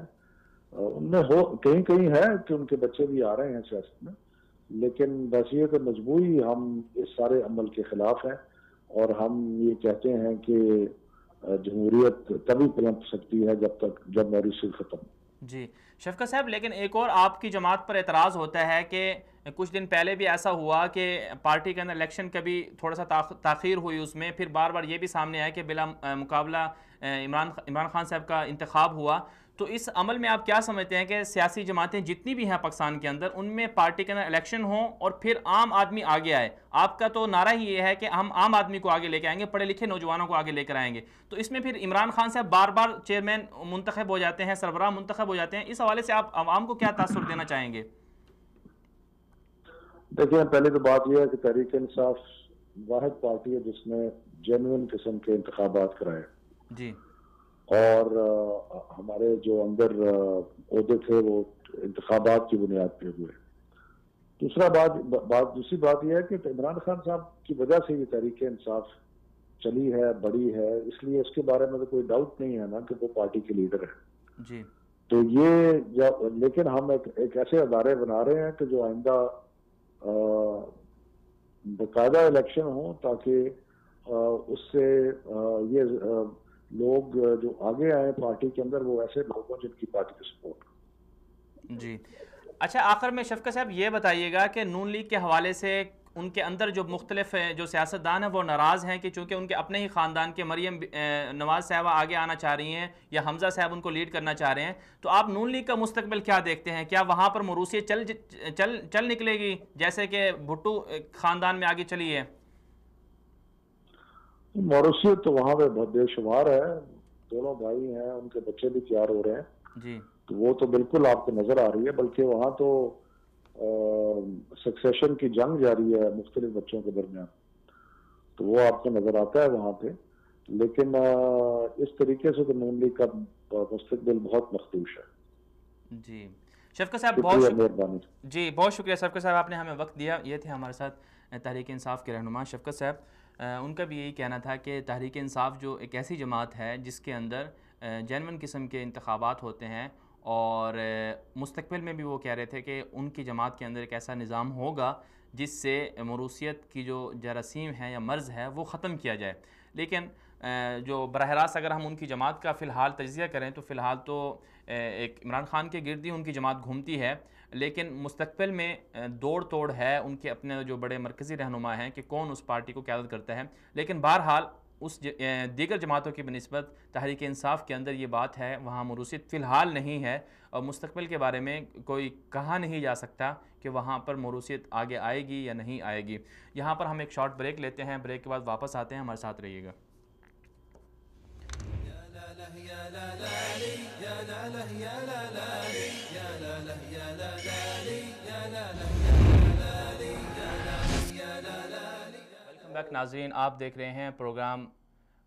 ان میں کہیں کہیں ہے کہ ان کے بچے بھی آ رہے ہیں سیاست میں، لیکن بس یہ کہ مجموعی ہم اس سارے عمل کے خلاف ہیں، اور ہم یہ کہتے ہیں کہ جمہوریت تبھی پنپ سکتی ہے جب موروثیت ختم ہو۔ جی شفقت صاحب، لیکن ایک اور آپ کی جماعت پر اعتراض ہوتا ہے کہ کچھ دن پہلے بھی ایسا ہوا کہ پارٹی کے اندر الیکشن کبھی تھوڑا سا تاخیر ہوئی اس میں، پھر بار بار یہ بھی سامنے آیا کہ بلا مقابلہ عمران خان صاحب کا انتخاب ہوا۔ تو اس عمل میں آپ کیا سمجھتے ہیں کہ سیاسی جماعتیں جتنی بھی ہیں پاکستان کے اندر ان میں پارٹی کے اندر الیکشن ہوں اور پھر عام آدمی آگے آئے؟ آپ کا تو نعرہ ہی یہ ہے کہ ہم عام آدمی کو آگے لے کے آئیں گے، پڑھے لکھے نوجوانوں کو آگے لے کر آئیں گے، تو اس میں پھر عمران خان صاحب بار بار چیئرمین منتخب ہو جاتے ہیں، سربراہ منتخب ہو جاتے ہیں، اس حوالے سے آپ عوام کو کیا تاثر دینا چاہیں گے؟ دیکھیں پہلے تو بات یہ ہے کہ تحریک انصاف واحد پارٹی ہے جس نے جینوئن قسم کے انتخابات کرائے، جی، اور ہمارے جو اندر عہدے تھے وہ انتخابات کی بنیاد پہ ہوئے۔ دوسری بات یہ ہے کہ عمران خان صاحب کی وجہ سے یہ تحریک انصاف چلی ہے، بڑی ہے، اس لیے اس کے بارے میں تو کوئی ڈاؤٹ نہیں ہے نا کہ وہ پارٹی کے لیڈر ہے۔ جی، تو لیکن ہم ایک ایسے ادارے بنا رہے ہیں کہ جو آئندہ باقاعدہ الیکشن ہوں، تاکہ اس سے یہ لوگ جو آگے آئے پارٹی کے اندر وہ ایسے لوگ ہوں جن کی پارٹی کی سپورٹ ہو۔ جی، اچھا آخر میں شفقت صاحب یہ بتائیے گا کہ نون لیگ کے حوالے سے ان کے اندر جو مختلف جو سیاستدان ہیں وہ ناراض ہیں کہ چونکہ ان کے اپنے ہی خاندان کے مریم نواز صاحبہ آگے آنا چاہ رہی ہیں یا حمزہ صاحب ان کو لیڈ کرنا چاہ رہے ہیں، تو آپ نون لیگ کا مستقبل کیا دیکھتے ہیں؟ کیا وہاں پر موروثیت چل نکلے گی جیسے کہ بھٹو خاندان میں آگے چلی ہے؟ موروثیت تو وہاں پہ بہت بے شمار ہے، دونوں بھائی ہیں، ان کے بچے بھی تیار ہو رہے ہیں، جی، تو وہ تو بالکل آپ کو نظر آ رہی ہے، بلکہ وہاں تو سکسیشن کی جنگ جاری ہے مختلف بچوں کے درمیان، تو وہ آپ کو نظر آتا ہے وہاں پہ، لیکن اس طریقے سے تو نون لیگ کا مستقبل بہت مخدوش ہے۔ جی شفقت صاحب مہربانی۔ جی بہت شکریہ شفقت صاحب، آپ نے ہمیں وقت دیا۔ یہ تھے ہمارے ساتھ تحریک انصاف کے رہنما شفقت صاحب، ان کا بھی یہی کہنا تھا کہ تحریک انصاف جو ایک ایسی جماعت ہے جس کے اندر جینون قسم کے انتخابات ہوتے ہیں، اور مستقبل میں بھی وہ کہہ رہے تھے کہ ان کی جماعت کے اندر ایک ایسا نظام ہوگا جس سے موروثیت کی جو جراثیم ہے یا مرض ہے وہ ختم کیا جائے۔ لیکن جو براہ راست اگر ہم ان کی جماعت کا فی الحال تجزیہ کریں تو فی الحال تو ایک عمران خان کے گرد ہی ان کی جماعت گھومتی ہے، لیکن مستقبل میں دوڑ توڑ ہے ان کے اپنے جو بڑے مرکزی رہنما ہیں کہ کون اس پارٹی کو قیادت کرتا ہے۔ لیکن بہرحال اس دیگر جماعتوں کی بنسبت تحریک انصاف کے اندر یہ بات ہے، وہاں موروثیت فی الحال نہیں ہے، اور مستقبل کے بارے میں کوئی کہا نہیں جا سکتا کہ وہاں پر موروثیت آگے آئے گی یا نہیں آئے گی۔ یہاں پر ہم ایک شارٹ بریک لیتے ہیں، بریک کے بعد واپس آتے ہیں، ہمارے ساتھ رہیے گا۔ ویلکم بیک ناظرین، آپ دیکھ رہے ہیں پروگرام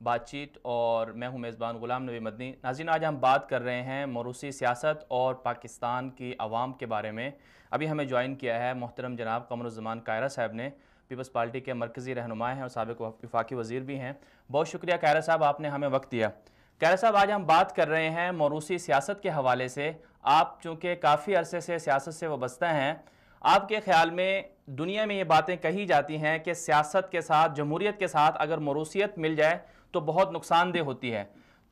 بات چیت اور میں ہوں میزبان غلام نبی مدنی۔ ناظرین آج ہم بات کر رہے ہیں موروثی سیاست اور پاکستان کی عوام کے بارے میں۔ ابھی ہمیں جوائن کیا ہے محترم جناب قمر الزمان قاہرہ صاحب نے، پیپلز پارٹی کے مرکزی رہنما ہیں اور سابق وفاقی وزیر بھی ہیں۔ بہت شکریہ قاہرہ صاحب، آپ نے ہمیں وقت دیا۔ قاہرہ صاحب آج ہم بات کر رہے ہیں موروثی سیاست کے حوالے سے۔ آپ چونکہ کافی عرصے سے سیاست سے وابستہ ہیں آپ کے خیال میں دنیا میں یہ باتیں کہی جاتی ہیں کہ سیاست کے ساتھ، جمہوریت کے ساتھ اگر موروثیت مل جائے تو بہت نقصان دہ ہوتی ہے،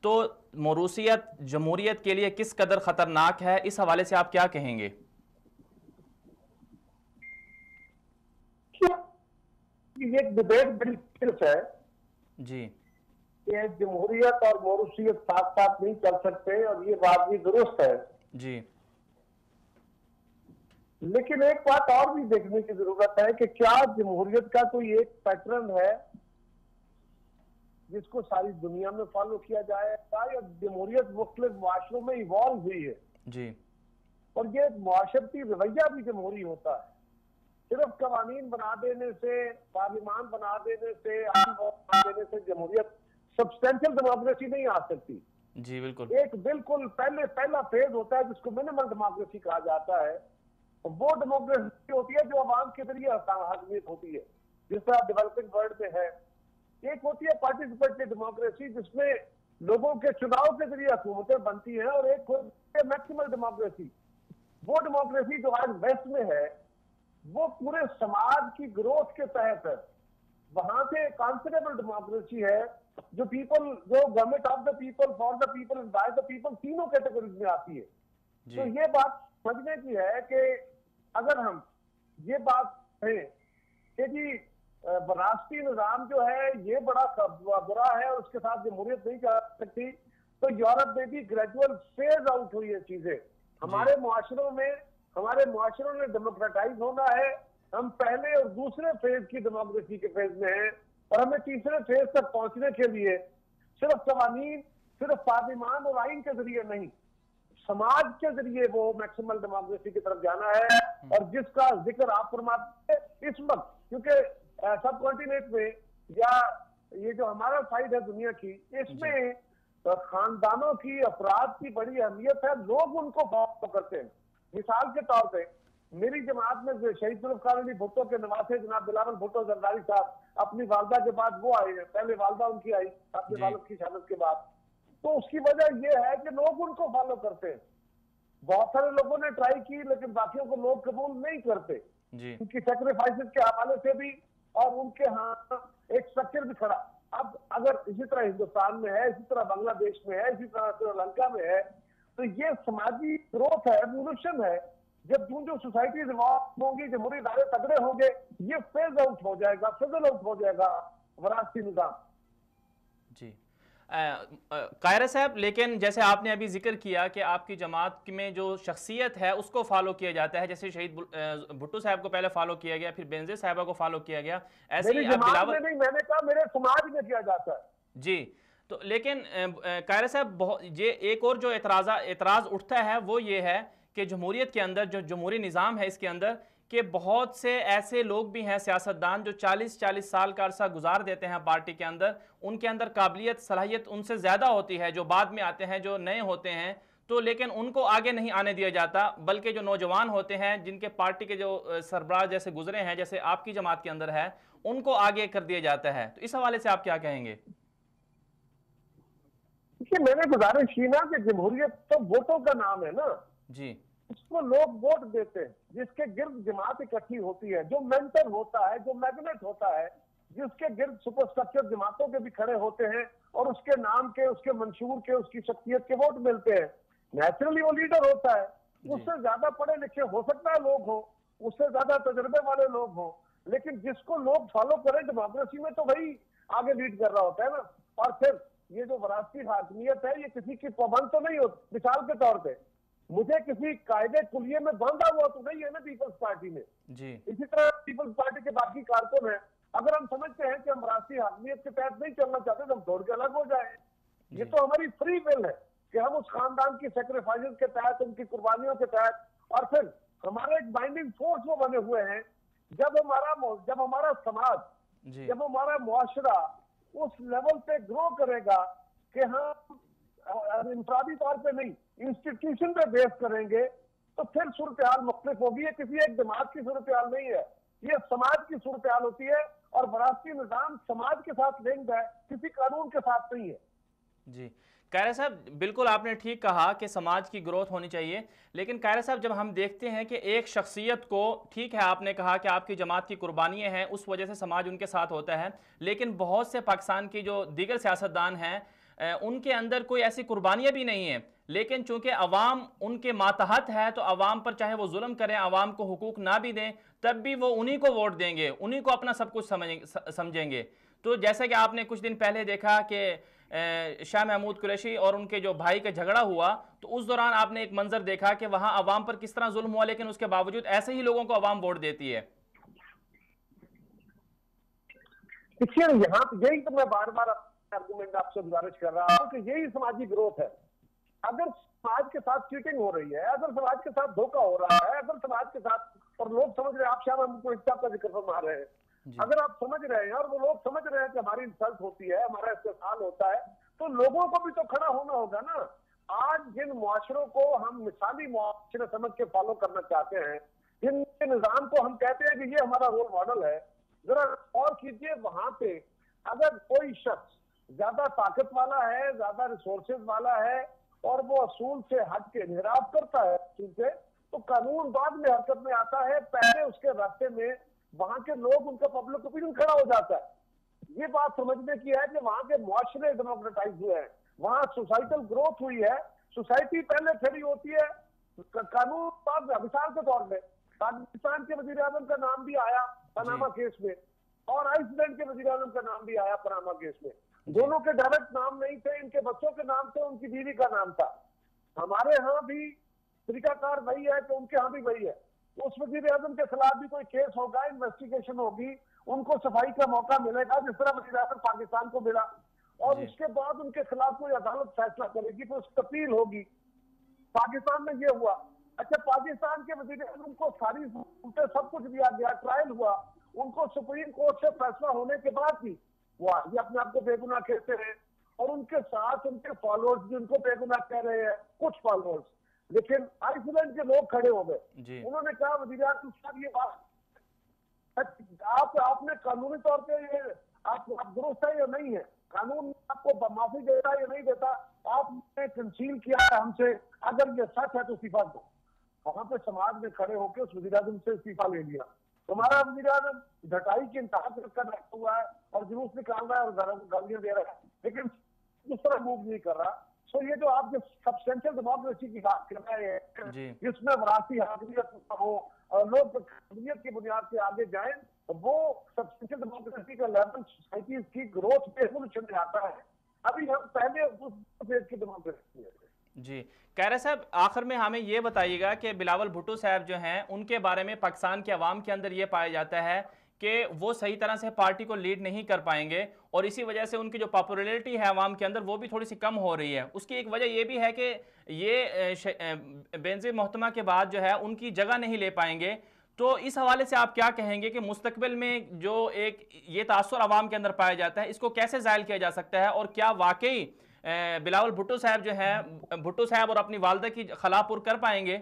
تو موروثیت جمہوریت کے لیے کس قدر خطرناک ہے، اس حوالے سے آپ کیا کہیں گے؟ یہ ایک ڈیبیٹ بڑی صرف ہے جی کہ جمہوریت اور موروثیت ساتھ ساتھ نہیں چل سکتے، اور یہ بات بھی درست ہے، جی لیکن ایک بات اور بھی دیکھنے کی ضرورت ہے کہ کیا جمہوریت کا کوئی ایک پیٹرن ہے جس کو ساری دنیا میں فالو کیا جائے گا، یا جمہوریت مختلف معاشروں میں ایوالو ہوئی ہے؟ جی اور یہ معاشرتی رویہ بھی جمہوری ہوتا ہے، صرف قوانین بنا دینے سے، پارلیمان بنا دینے سے، عام بنا دینے سے جمہوریت سبسٹینشل ڈیموکریسی نہیں آ سکتی۔ جی بالکل ایک بالکل پہلا فیز ہوتا ہے جس کو منیمل ڈیموکریسی کہا جاتا ہے، وہ ڈیموکریسی ہوتی ہے جو عوام کے ذریعے حاکمیت ہوتی ہے، جس طرح ڈیولپنگ ورلڈ میں ہے۔ ایک ہوتی ہے پارٹیسپیٹری ڈیموکریسی جس میں لوگوں کے چناؤ کے ذریعے حکومتیں بنتی ہیں، اور ایک ہوتی ہے میکسیمل ڈیموکریسی۔ وہ ڈیموکریسی جو آج ویسٹ میں ہے وہ پورے سماج کی گروتھ کے تحت ہے، وہاں سے کانسیڈیبل ڈیموکریسی ہے جو government of the people, for the people, by the people, تینوں کیٹیگریز میں آتی ہے۔ تو یہ بات سمجھنے کی ہے کہ اگر ہم یہ بات کہیں کہ جی وراثتی نظام جو ہے یہ بڑا برا ہے اور اس کے ساتھ جمہوریت نہیں چل سکتی، تو یورپ میں بھی گریجول فیز آؤٹ ہوئی ہے چیزیں۔ ہمارے معاشروں نے ڈیموکریٹائز ہونا ہے، ہم پہلے اور دوسرے فیز کی ڈیموکریسی کے فیز میں ہیں، اور ہمیں تیسرے فیز تک پہنچنے کے لیے صرف قوانین، صرف پارلیمان اور آئین کے ذریعے نہیں، سماج کے ذریعے وہ میکسیمل ڈیموکریسی کی طرف جانا ہے۔ اور جس کا ذکر آپ فرماتے ہیں اس وقت، کیونکہ سب کانٹیننٹ میں یا یہ جو ہمارا سائڈ ہے دنیا کی، اس میں خاندانوں کی، افراد کی بڑی اہمیت ہے، لوگ ان کو فالو کرتے ہیں۔ مثال کے طور پہ میری جماعت میں شہید ذوالفقار علی بھٹو کے نواسے جناب بلاول بھٹو زرداری صاحب اپنی والدہ کے بعد وہ آئے ہیں، پہلے والدہ ان کی آئی اپنے والد کی شہادت کے بعد، تو اس کی وجہ یہ ہے کہ لوگ ان کو فالو کرتے ہیں۔ بہت سارے لوگوں نے ٹرائی کی لیکن باقیوں کو لوگ قبول نہیں کرتے، ان کی سیکریفائسز کے حوالے سے بھی، اور ان کے ہاں ایک سٹرکچر بھی کھڑا۔ اب اگر اسی طرح ہندوستان میں ہے، اسی طرح بنگلہ دیش میں ہے، اسی طرح سری لنکا میں ہے، تو یہ سماجی گروتھ ہے، ایوولوشن ہے۔ جب جو سوسائٹیز ایوالو ہوں گی، جمہوری ادارے تگڑے ہوں گے، یہ فیز آؤٹ ہو جائے گا، فیزل آؤٹ ہو جائے گا وراثتی نظام۔ جی قاہرہ صاحب، لیکن جیسے آپ نے ابھی ذکر کیا کہ آپ کی جماعت میں جو شخصیت ہے اس کو فالو کیا جاتا ہے، جیسے شہید بھٹو صاحب کو پہلے فالو کیا گیا، پھر بینظیر صاحبہ کو فالو کیا گیا، ایسے ہی جماعت میں نہیں، میں نے کہا میرے سماج میں کیا جاتا ہے۔ جی تو لیکن قاہرہ صاحب یہ ایک اور جو اعتراض اٹھتا ہے وہ یہ ہے کہ جمہوریت کے اندر، جو جمہوری نظام ہے اس کے اندر، کہ بہت سے ایسے لوگ بھی ہیں سیاستدان جو 40 سال کا عرصہ گزار دیتے ہیں پارٹی کے اندر، ان کے اندر قابلیت، صلاحیت ان سے زیادہ ہوتی ہے، جو بعد میں آتے ہیں، جو نئے ہوتے ہیں، تو لیکن ان کو آگے نہیں آنے دیا جاتا، بلکہ جو نوجوان ہوتے ہیں جن کے پارٹی کے جو سربراہ جیسے گزرے ہیں، جیسے آپ کی جماعت کے اندر ہے، ان کو آگے کر دیا جاتا ہے۔ تو اس حوالے سے آپ کیا کہیں گے؟ میں نے گزارش کی نا کہ جمہوریت تو ووٹوں کا نام ہے نا، جی اس کو لوگ ووٹ دیتے ہیں، جس کے گرد جماعت اکٹھی ہوتی ہے، جو مینٹر ہوتا ہے، جو میگنیٹ ہوتا ہے، جس کے گرد سپر سٹرکچر جماعتوں کے بھی کھڑے ہوتے ہیں، اور اس کے نام کے، اس کے منشور کے، اس کی شخصیت کے ووٹ ملتے ہیں۔ نیچرلی وہ لیڈر ہوتا ہے، اس سے زیادہ پڑھے لکھے ہو سکتا ہے لوگ ہوں، اس سے زیادہ تجربے والے لوگ ہوں، لیکن جس کو لوگ فالو کریں ڈیموکریسی میں تو وہی آگے لیڈ کر رہا ہوتا ہے نا۔ اور پھر یہ جو وراثتی حاکمیت ہے یہ کسی کی پابند تو نہیں ہوتی۔ مثال کے طور پہ مجھے کسی قاعدے کلیے میں باندھا ہوا تو نہیں ہے نا پیپلز پارٹی میں، اسی طرح پیپلز پارٹی کے باقی کارکن ہیں، اگر ہم سمجھتے ہیں کہ ہم وراثتی حاکمیت کے تحت نہیں چلنا چاہتے تو ہم توڑ کے الگ ہو جائیں۔ یہ تو ہماری فری ول ہے کہ ہم اس خاندان کی سیکریفائسز کے تحت، ان کی قربانیوں کے تحت، اور پھر ہمارا ایک بائنڈنگ فورس وہ بنے ہوئے ہیں۔ جب ہمارا سماج، جب ہمارا معاشرہ اس لیول پہ گرو کرے گا کہ ہم انفرادی طور پہ نہیں، انسٹیٹیوشن پہ بیس کریں گے، تو پھر صورتحال مختلف ہوگی۔ یہ کسی ایک جماعت کی صورتحال نہیں ہے، یہ سماج کی صورتحال ہوتی ہے، اور وراثتی نظام سماج کے ساتھ لنکڈ ہے، کسی قانون کے ساتھ نہیں ہے۔ جی قاہرہ صاحب، بالکل آپ نے ٹھیک کہا کہ سماج کی گروتھ ہونی چاہیے، لیکن قاہرہ صاحب جب ہم دیکھتے ہیں کہ ایک شخصیت کو، ٹھیک ہے آپ نے کہا کہ آپ کی جماعت کی قربانیاں ہیں اس وجہ سے سماج ان کے ساتھ ہوتا ہے، لیکن بہت سے پاکستان کی جو دیگر سیاستدان ہیں ان کے اندر کوئی ایسی قربانیاں بھی نہیں ہیں، لیکن چونکہ عوام ان کے ماتحت ہے تو عوام پر چاہے وہ ظلم کریں، عوام کو حقوق نہ بھی دیں، تب بھی وہ انہی کو ووٹ دیں گے، انہی کو اپنا سب کچھ سمجھیں گے۔ تو جیسا کہ آپ نے کچھ دن پہلے دیکھا کہ شاہ محمود قریشی اور ان کے جو بھائی کا جھگڑا ہوا، تو اس دوران آپ نے ایک منظر دیکھا کہ وہاں عوام پر کس طرح ظلم ہوا، لیکن اس کے باوجود ایسے ہی لوگوں کو عوام ووٹ دیتی ہے۔ یہاں یہی تو میں بار بار آرگومنٹ آپ سے گزارش کر رہا ہوں کہ یہی سماجی گروتھ ہے۔ اگر سماج کے ساتھ چیٹنگ ہو رہی ہے، اگر سماج کے ساتھ دھوکہ ہو رہا ہے، اگر سماج کے ساتھ، اور لوگ سمجھ رہے ہیں، آپ شاہ محمود قریشی صاحب کا ذکر فرما رہے ہیں، اگر آپ سمجھ رہے ہیں اور وہ لوگ سمجھ رہے ہیں کہ ہماری انسلٹ ہوتی ہے، ہمارا استحصال ہوتا ہے، تو لوگوں کو بھی تو کھڑا ہونا ہوگا نا۔ آج جن معاشروں کو ہم مثالی معاشرے سمجھ کے فالو کرنا چاہتے ہیں، جن کے نظام کو ہم کہتے ہیں کہ یہ ہمارا رول ماڈل ہے، ذرا غور کیجئے وہاں پہ اگر کوئی شخص زیادہ طاقت والا ہے، زیادہ ریسورسز والا ہے اور وہ اصول سے ہٹ کے انحراف کرتا ہے کیونکہ، تو قانون بعد میں حرکت میں آتا ہے، پہلے اس کے راستے میں وہاں کے لوگ، ان کا پبلک اوپینین کھڑا ہو جاتا ہے۔ یہ بات سمجھنے کی ہے کہ وہاں کے معاشرے ڈیموکریٹائز ہوئے ہیں، وہاں سوسائٹل گروتھ ہوئی ہے، سوسائٹی پہلے کھڑی ہوتی ہے، قانون بعد میں۔ مثال کے طور پہ پاکستان کے وزیر اعظم کا نام بھی آیا پاناما کیس میں، اور آئس لینڈ کے وزیر اعظم کا نام بھی آیا پاناما کیس میں۔ دونوں کے ڈائریکٹ نام نہیں تھے، ان کے بچوں کے نام تھے، ان کی بیوی کا نام تھا۔ ہمارے ہاں بھی طریقہ کار وہی ہے کہ ان کے ہاں بھی وہی ہے۔ اس وزیر اعظم کے خلاف بھی کوئی کیس ہوگا، انویسٹیگیشن ہوگی، ان کو صفائی کا موقع ملے گا جس طرح وزیر اعظم پاکستان کو ملا، اور اس کے بعد ان کے خلاف کوئی عدالت فیصلہ کرے گی تو اس کی اپیل ہوگی۔ پاکستان میں یہ ہوا۔ اچھا، پاکستان کے وزیر اعظم کو ساری سہولتیں سب کچھ دیا گیا، ٹرائل ہوا، ان کو سپریم کورٹ سے فیصلہ ہونے کے بعد بھی وہ یہ اپنے آپ کو بے گناہ کہتے ہیں، اور ان کے ساتھ ان کے فالوورز بھی ان کو بے گناہ کہہ رہے ہیں، کچھ فالوورز۔ لیکن آئس لینڈ کے لوگ کھڑے ہو گئے، انہوں نے کہا وزیر اعظم صاحب یہ بات آپ نے قانونی طور پہ یہ آپ درست ہے یا نہیں ہے، قانون آپ کو معافی دیتا ہے یا نہیں دیتا، آپ نے کنسیل کیا ہے ہم سے، اگر یہ سچ ہے تو استعفیٰ دو۔ وہاں پہ سماج میں کھڑے ہو کے اس وزیر اعظم سے استعفیٰ لے لیا۔ ہمارا وزیر اعظم ڈھٹائی کی انتہا کر رکھا ہوا ہے اور جلوس نکال رہا ہے اور گالیاں دے رہا ہے، لیکن اس طرح موو نہیں کر رہا۔ سو یہ جو آپ جو سبسٹینشل ڈیموکریسی کی بات کر رہے ہیں، جس میں وراثی حاکمیت ہو اور لوگ حاکمیت کی بنیاد پہ آگے جائیں، وہ سبسٹینشل ڈیموکریسی کا لیول سوسائٹیز کی گروتھ پہ ایوولوشن میں آتا ہے۔ ابھی ہم پہلے اس فیز کی ڈیموکریسی ہے۔ جی قاہرہ صاحب، آخر میں ہمیں یہ بتائیے گا کہ بلاول بھٹو صاحب جو ہیں ان کے بارے میں پاکستان کے عوام کے اندر یہ پایا جاتا ہے کہ وہ صحیح طرح سے پارٹی کو لیڈ نہیں کر پائیں گے، اور اسی وجہ سے ان کی جو پاپولیرٹی ہے عوام کے اندر وہ بھی تھوڑی سی کم ہو رہی ہے۔ اس کی ایک وجہ یہ بھی ہے کہ یہ بینظیر محتمہ کے بعد جو ہے ان کی جگہ نہیں لے پائیں گے۔ تو اس حوالے سے آپ کیا کہیں گے کہ مستقبل میں جو ایک یہ تاثر عوام کے اندر پایا جاتا ہے، اس کو کیسے زائل کیا جا سکتا ہے، اور کیا واقعی بلاول بھٹو صاحب جو ہے بھٹو صاحب اور اپنی والدہ کی خلا پر کر پائیں گے؟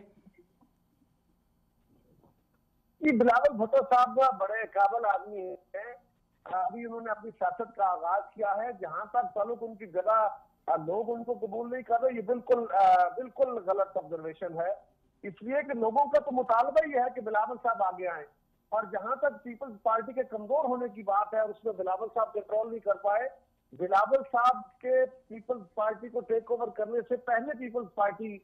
بلاول بھٹو صاحب بڑے قابل آدمی ہیں، ابھی انہوں نے اپنی سیاست کا آغاز کیا ہے، جہاں تک تعلق ان کی جگہ لوگ ان کو قبول نہیں کر رہے، یہ بالکل غلط آبزرویشن ہے۔ اس لیے کہ لوگوں کا تو مطالبہ ہی ہے کہ بلاول صاحب آگے آئیں، اور جہاں تک پیپلز پارٹی کے کمزور ہونے کی بات ہے، اس میں بلاول صاحب کنٹرول نہیں کر پائے۔ بلاول صاحب کے پیپلز پارٹی کو ٹیک اوور کرنے سے پہلے پیپلز پارٹی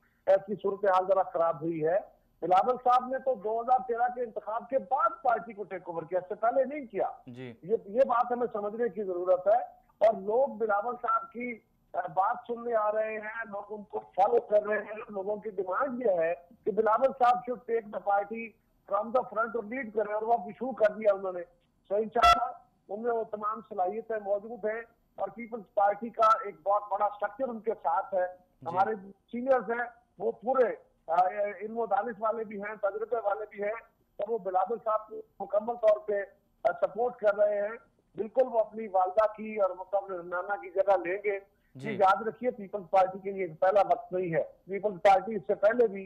کی صورتحال ذرا خراب ہوئی ہے۔ بلاول صاحب نے تو 2013 کے انتخاب کے بعد پارٹی کو ٹیک اوور کیا، اس سے پہلے نہیں کیا۔ یہ بات ہمیں سمجھنے کی ضرورت ہے، اور لوگ بلاول صاحب کی بات سننے آ رہے ہیں، لوگ ان کو فالو کر رہے ہیں۔ لوگوں کی ڈیمانڈ یہ ہے کہ بلاول صاحب should take the party from the front اور لیڈ کریں، اور وہ شروع کر دیا انہوں نے۔ سو انشاءاللہ ان میں وہ تمام صلاحیتیں موجود ہیں، اور پیپلز پارٹی کا ایک بہت بڑا اسٹرکچر ان کے ساتھ ہے۔ ہمارے سینئرز ہیں وہ پورے علم و دانش والے بھی ہیں، تجربے والے بھی ہیں، اور وہ بلاول صاحب کو مکمل طور پہ سپورٹ کر رہے ہیں۔ بالکل وہ اپنی والدہ کی اور اپنے نانا کی جگہ لیں گے۔ یاد رکھیے پیپلز پارٹی کے لیے پہلا وقت نہیں ہے، پیپلز پارٹی اس سے پہلے بھی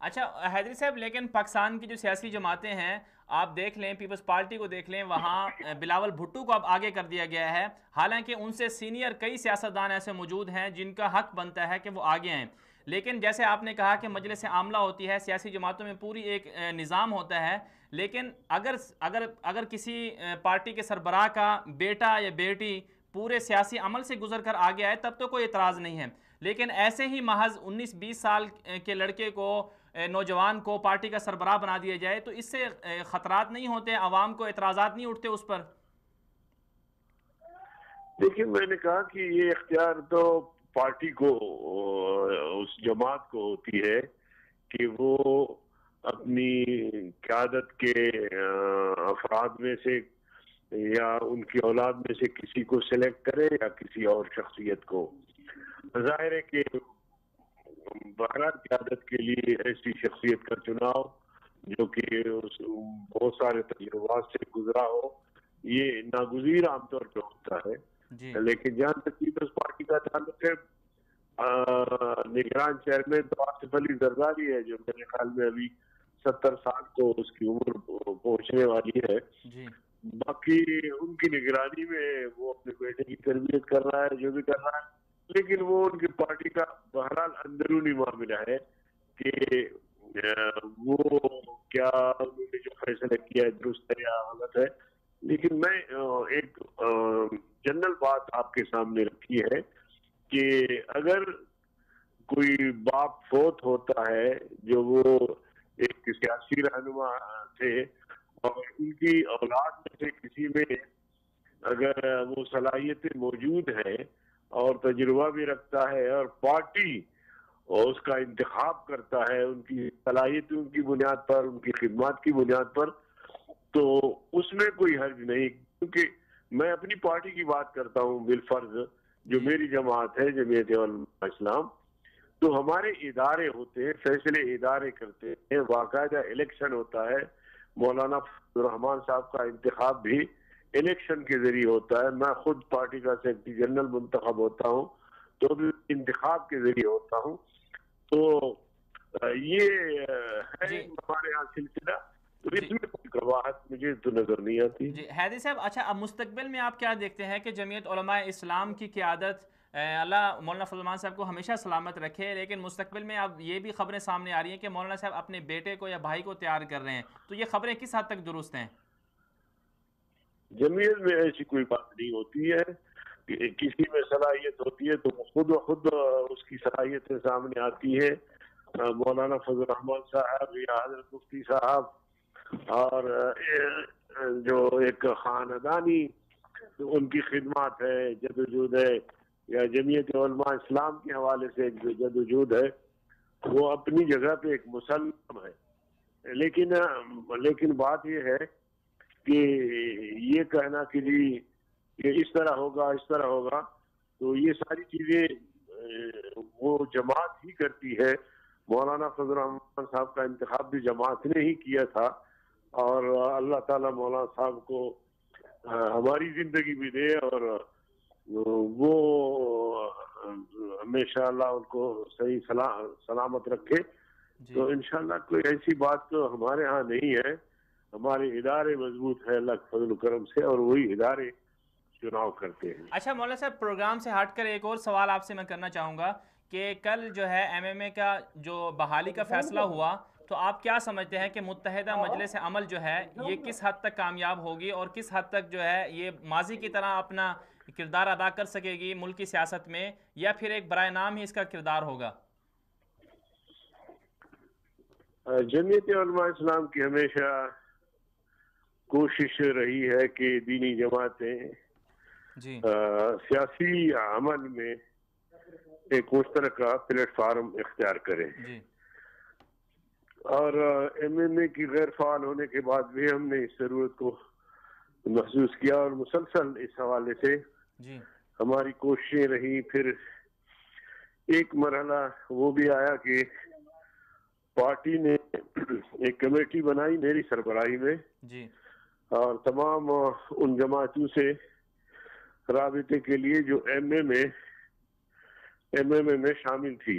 اچھا حیدری صاحب، لیکن پاکستان کی جو سیاسی جماعتیں ہیں آپ دیکھ لیں، پیپلز پارٹی کو دیکھ لیں، وہاں بلاول بھٹو کو اب آگے کر دیا گیا ہے، حالانکہ ان سے سینئر کئی سیاستدان ایسے موجود ہیں جن کا حق بنتا ہے کہ وہ آگے آئیں، لیکن جیسے آپ نے کہا کہ مجلس عاملہ ہوتی ہے، سیاسی جماعتوں میں پوری ایک نظام ہوتا ہے، لیکن اگر کسی پارٹی کے سربراہ کا بیٹا یا بیٹی پورے سیاسی عمل سے گزر کر آگے آئے تب تو کوئی اعتراض نہیں ہے، لیکن ایسے ہی محض 19-20 سال کے لڑکے کو، نوجوان کو پارٹی کا سربراہ بنا دیا جائے تو اس سے خطرات نہیں ہوتے، عوام کو اعتراضات نہیں اٹھتے اس پر؟ دیکھیں، میں نے کہا کہ یہ اختیار تو پارٹی کو، اس جماعت کو ہوتی ہے کہ وہ اپنی قیادت کے افراد میں سے یا ان کی اولاد میں سے کسی کو سلیکٹ کرے یا کسی اور شخصیت کو. ظاہر ہے کہ بہرحال قیادت کے لیے ایسی شخصیت کا چناؤ جو کہ بہت سارے تجربات سے گزرا ہو، یہ ناگزیر عام طور پہ ہوتا ہے. لیکن جہاں تک پیپلز پارٹی کا تعلق ہے، نگران چیئرمین تو آصف علی زرداری ہے، جو میرے خیال میں ابھی 70 سال کو اس کی عمر پہنچنے والی ہے. باقی ان کی نگرانی میں وہ اپنے بیٹے کی تربیت کر رہا ہے، جو بھی کر رہا ہے، لیکن وہ ان کی پارٹی کا بہرحال اندرونی معاملہ ہے کہ وہ کیا انہوں نے جو فیصلہ کیا ہے درست ہے یا غلط ہے. لیکن میں ایک جنرل بات آپ کے سامنے رکھی ہے کہ اگر کوئی باپ فوت ہوتا ہے جو وہ ایک سیاسی رہنما تھے اور ان کی اولاد میں سے کسی میں اگر وہ صلاحیتیں موجود ہیں اور تجربہ بھی رکھتا ہے اور پارٹی اور اس کا انتخاب کرتا ہے ان کی صلاحیتوں کی بنیاد پر، ان کی خدمات کی بنیاد پر، تو اس میں کوئی حرج نہیں. کیونکہ میں اپنی پارٹی کی بات کرتا ہوں بالفرض، جو میری جماعت ہے جمعیت علماء اسلام، تو ہمارے ادارے ہوتے ہیں، فیصلے ادارے کرتے ہیں، باقاعدہ الیکشن ہوتا ہے. مولانا فضل الرحمان صاحب کا انتخاب بھی الیکشن کے ذریعے ہوتا ہے. میں خود پارٹی کا سیکرٹری جنرل منتخب ہوتا ہوں تو بھی انتخاب کے ذریعے ہوتا ہوں. تو یہ ہے ہمارے یہاں سلسلہ، تو اس میں کوئی گواہت مجھے تو نظر نہیں آتی. جی حیدری صاحب، اچھا اب مستقبل میں آپ کیا دیکھتے ہیں کہ جمعیت علماء اسلام کی قیادت، اللہ مولانا فضل الرحمان صاحب کو ہمیشہ سلامت رکھے، لیکن مستقبل میں اب یہ بھی خبریں سامنے آ رہی ہیں کہ مولانا صاحب اپنے بیٹے کو یا بھائی کو تیار کر رہے ہیں، تو یہ خبریں کس حد تک درست ہیں؟ جمعیت میں ایسی کوئی بات نہیں ہوتی ہے کہ کسی میں صلاحیت ہوتی ہے تو خود بخود اس کی صلاحیتیں سامنے آتی ہے. مولانا فضل الرحمان صاحب یا حضرت مفتی صاحب اور جو ایک خاندانی ان کی خدمات ہے، جدوجہد ہے، یا جمعیت علماء اسلام کے حوالے سے جو جدوجہد ہے، وہ اپنی جگہ پہ ایک مسلم ہے. لیکن بات یہ ہے کہ یہ کہنا کہ جی یہ اس طرح ہوگا اس طرح ہوگا، تو یہ ساری چیزیں وہ جماعت ہی کرتی ہے. مولانا فضل الرحمان صاحب کا انتخاب بھی جماعت نے ہی کیا تھا، اور اللہ تعالیٰ مولانا صاحب کو ہماری زندگی بھی دے اور وہ ہمیشہ اللہ ان کو صحیح سلامت رکھے. تو انشاءاللہ کوئی ایسی بات تو ہمارے ہاں نہیں ہے. ہمارے ادارے مضبوط ہیں اللہ کے فضل و کرم سے، اور وہی ادارے چناؤ کرتے ہیں. اچھا مولانا صاحب، پروگرام سے ہٹ کر ایک اور سوال آپ سے میں کرنا چاہوں گا کہ کل جو ہے MMA کا جو بحالی کا فیصلہ ہوا، تو آپ کیا سمجھتے ہیں کہ متحدہ مجلس عمل جو ہے یہ کس حد تک کامیاب ہوگی اور کس حد تک جو ہے یہ ماضی کی طرح اپنا کردار ادا کر سکے گی ملکی سیاست میں، یا پھر ایک برائے نام ہی اس کا کردار ہوگا؟ جمعیت علماء اسلام کی ہمیشہ کوشش رہی ہے کہ دینی جماعتیں سیاسی عمل میں ایک مشترکہ پلیٹ فارم اختیار کریں. اور MMA کی غیر فعال ہونے کے بعد بھی ہم نے اس ضرورت کو محسوس کیا، اور مسلسل اس حوالے سے ہماری کوششیں رہی. پھر ایک مرحلہ وہ بھی آیا کہ پارٹی نے ایک کمیٹی بنائی میری سربراہی میں، اور تمام ان جماعتوں سے رابطے کے لیے جو MMA میں شامل تھی.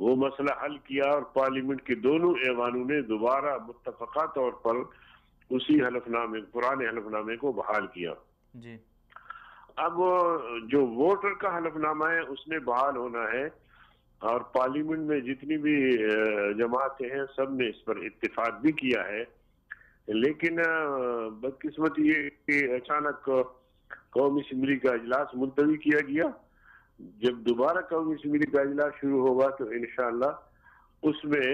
وہ مسئلہ حل کیا اور پارلیمنٹ کے دونوں ایوانوں نے دوبارہ متفقہ طور پر اسی حلف نامے پرانے حلف نامے کو بحال کیا. جی اب جو ووٹر کا حلف نامہ ہے اس نے بحال ہونا ہے اور پارلیمنٹ میں جتنی بھی جماعتیں ہیں سب نے اس پر اتفاق بھی کیا ہے. لیکن بدقسمتی یہ کہ اچانک قومی اسمبلی کا اجلاس ملتوی کیا گیا. جب دوبارہ قومی اسمبلی کا اجلاس شروع ہوگا تو انشاءاللہ اس میں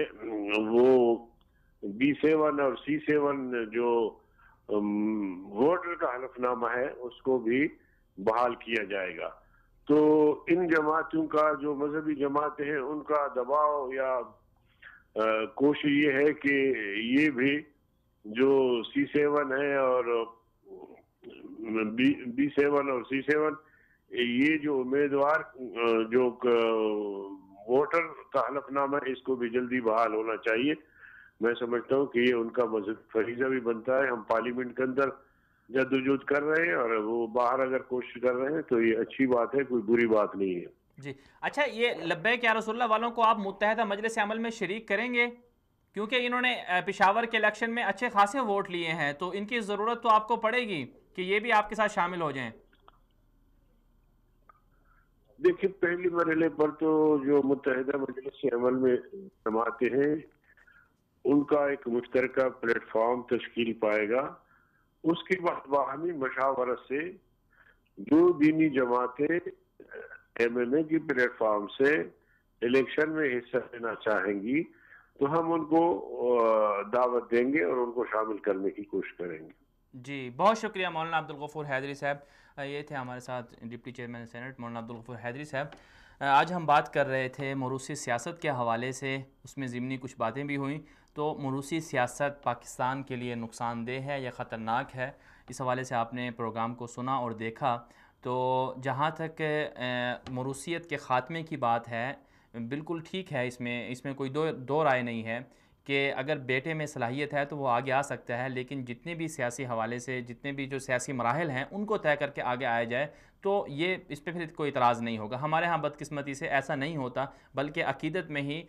وہ B7 اور C7 جو ووٹر کا حلف نامہ ہے اس کو بھی بحال کیا جائے گا. تو ان جماعتوں کا جو مذہبی جماعتیں ہیں ان کا دباؤ یا کوشش یہ ہے کہ یہ بھی جو C7 ہے اور B7 اور C7 یہ جو امیدوار جو ووٹر کا حلف نامہ ہے اس کو بھی جلدی بحال ہونا چاہیے. میں سمجھتا ہوں کہ یہ ان کا مذہبی فریضہ بھی بنتا ہے. ہم پارلیمنٹ کے اندر جدوجہد کر رہے ہیں اور وہ باہر اگر کوشش کر رہے ہیں تو یہ اچھی بات ہے, کوئی بری بات نہیں ہے. جی اچھا, یہ لبیک یا رسول اللہ والوں کو آپ متحدہ مجلس عمل میں شریک کریں گے؟ کیونکہ انہوں نے پشاور کے الیکشن میں اچھے خاصے ووٹ لیے ہیں تو ان کی ضرورت تو آپ کو پڑے گی کہ یہ بھی آپ کے ساتھ شامل ہو جائیں. دیکھیں پہلی مرحلے پر تو جو متحدہ مجلس عمل میں جماعتیں ہیں ان کا ایک مشترکہ پلیٹ فارم تشکیل پائے گا. اس کے بعد باہمی مشاورت سے جو دینی جماعتیں MMA کی پلیٹ فارم سے الیکشن میں حصہ لینا چاہیں گی تو ہم ان کو دعوت دیں گے اور ان کو شامل کرنے کی کوشش کریں گے. جی بہت شکریہ مولانا عبدالغفور حیدری صاحب. یہ تھے ہمارے ساتھ ڈپٹی چیئرمین سینٹ مولانا عبدالغفور حیدری صاحب. آج ہم بات کر رہے تھے موروثی سیاست کے حوالے سے, اس میں ضمنی کچھ باتیں بھی ہوئیں. تو موروثی سیاست پاکستان کے لیے نقصان دہ ہے یا خطرناک ہے, اس حوالے سے آپ نے پروگرام کو سنا اور دیکھا. تو جہاں تک موروثیت کے خاتمے کی بات ہے بالکل ٹھیک ہے, اس میں کوئی دو رائے نہیں ہے کہ اگر بیٹے میں صلاحیت ہے تو وہ آگے آ سکتا ہے, لیکن جتنے بھی سیاسی حوالے سے جتنے بھی جو سیاسی مراحل ہیں ان کو طے کر کے آگے آیا جائے تو یہ اس پہ پھر کوئی اعتراض نہیں ہوگا. ہمارے ہاں بدقسمتی سے ایسا نہیں ہوتا, بلکہ عقیدت میں ہی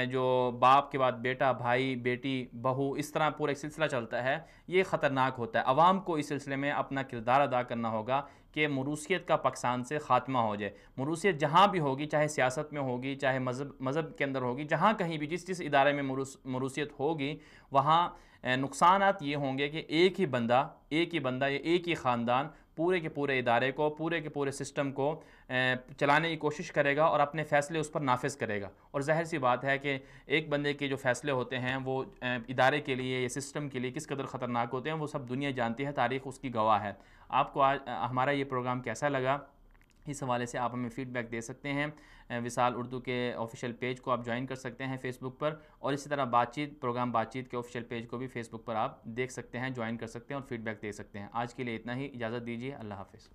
جو باپ کے بعد بیٹا, بھائی, بیٹی, بہو, اس طرح پورا ایک سلسلہ چلتا ہے. یہ خطرناک ہوتا ہے. عوام کو اس سلسلے میں اپنا کردار ادا کرنا ہوگا کہ موروثیت کا پاکستان سے خاتمہ ہو جائے. موروثیت جہاں بھی ہوگی, چاہے سیاست میں ہوگی, چاہے مذہب کے اندر ہوگی, جہاں کہیں بھی جس ادارے میں موروثیت ہوگی وہاں نقصانات یہ ہوں گے کہ ایک ہی بندہ یا ایک ہی خاندان پورے کے پورے ادارے کو, پورے کے پورے سسٹم کو چلانے کی کوشش کرے گا اور اپنے فیصلے اس پر نافذ کرے گا. اور ظاہر سی بات ہے کہ ایک بندے کے جو فیصلے ہوتے ہیں وہ ادارے کے لیے یا سسٹم کے لیے کس قدر خطرناک ہوتے ہیں وہ سب دنیا جانتی ہے, تاریخ اس کی گواہ ہے. آپ کو آج ہمارا یہ پروگرام کیسا لگا, اس حوالے سے آپ ہمیں فیڈ بیک دے سکتے ہیں. وصال اردو کے آفیشیل پیج کو آپ جوائن کر سکتے ہیں فیس بک پر, اور اسی طرح پروگرام بات چیت کے آفیشیل پیج کو بھی فیس بک پر آپ دیکھ سکتے ہیں, جوائن کر سکتے ہیں اور فیڈ بیک دے سکتے ہیں. آج کے لیے اتنا ہی, اجازت دیجیے, اللہ حافظ.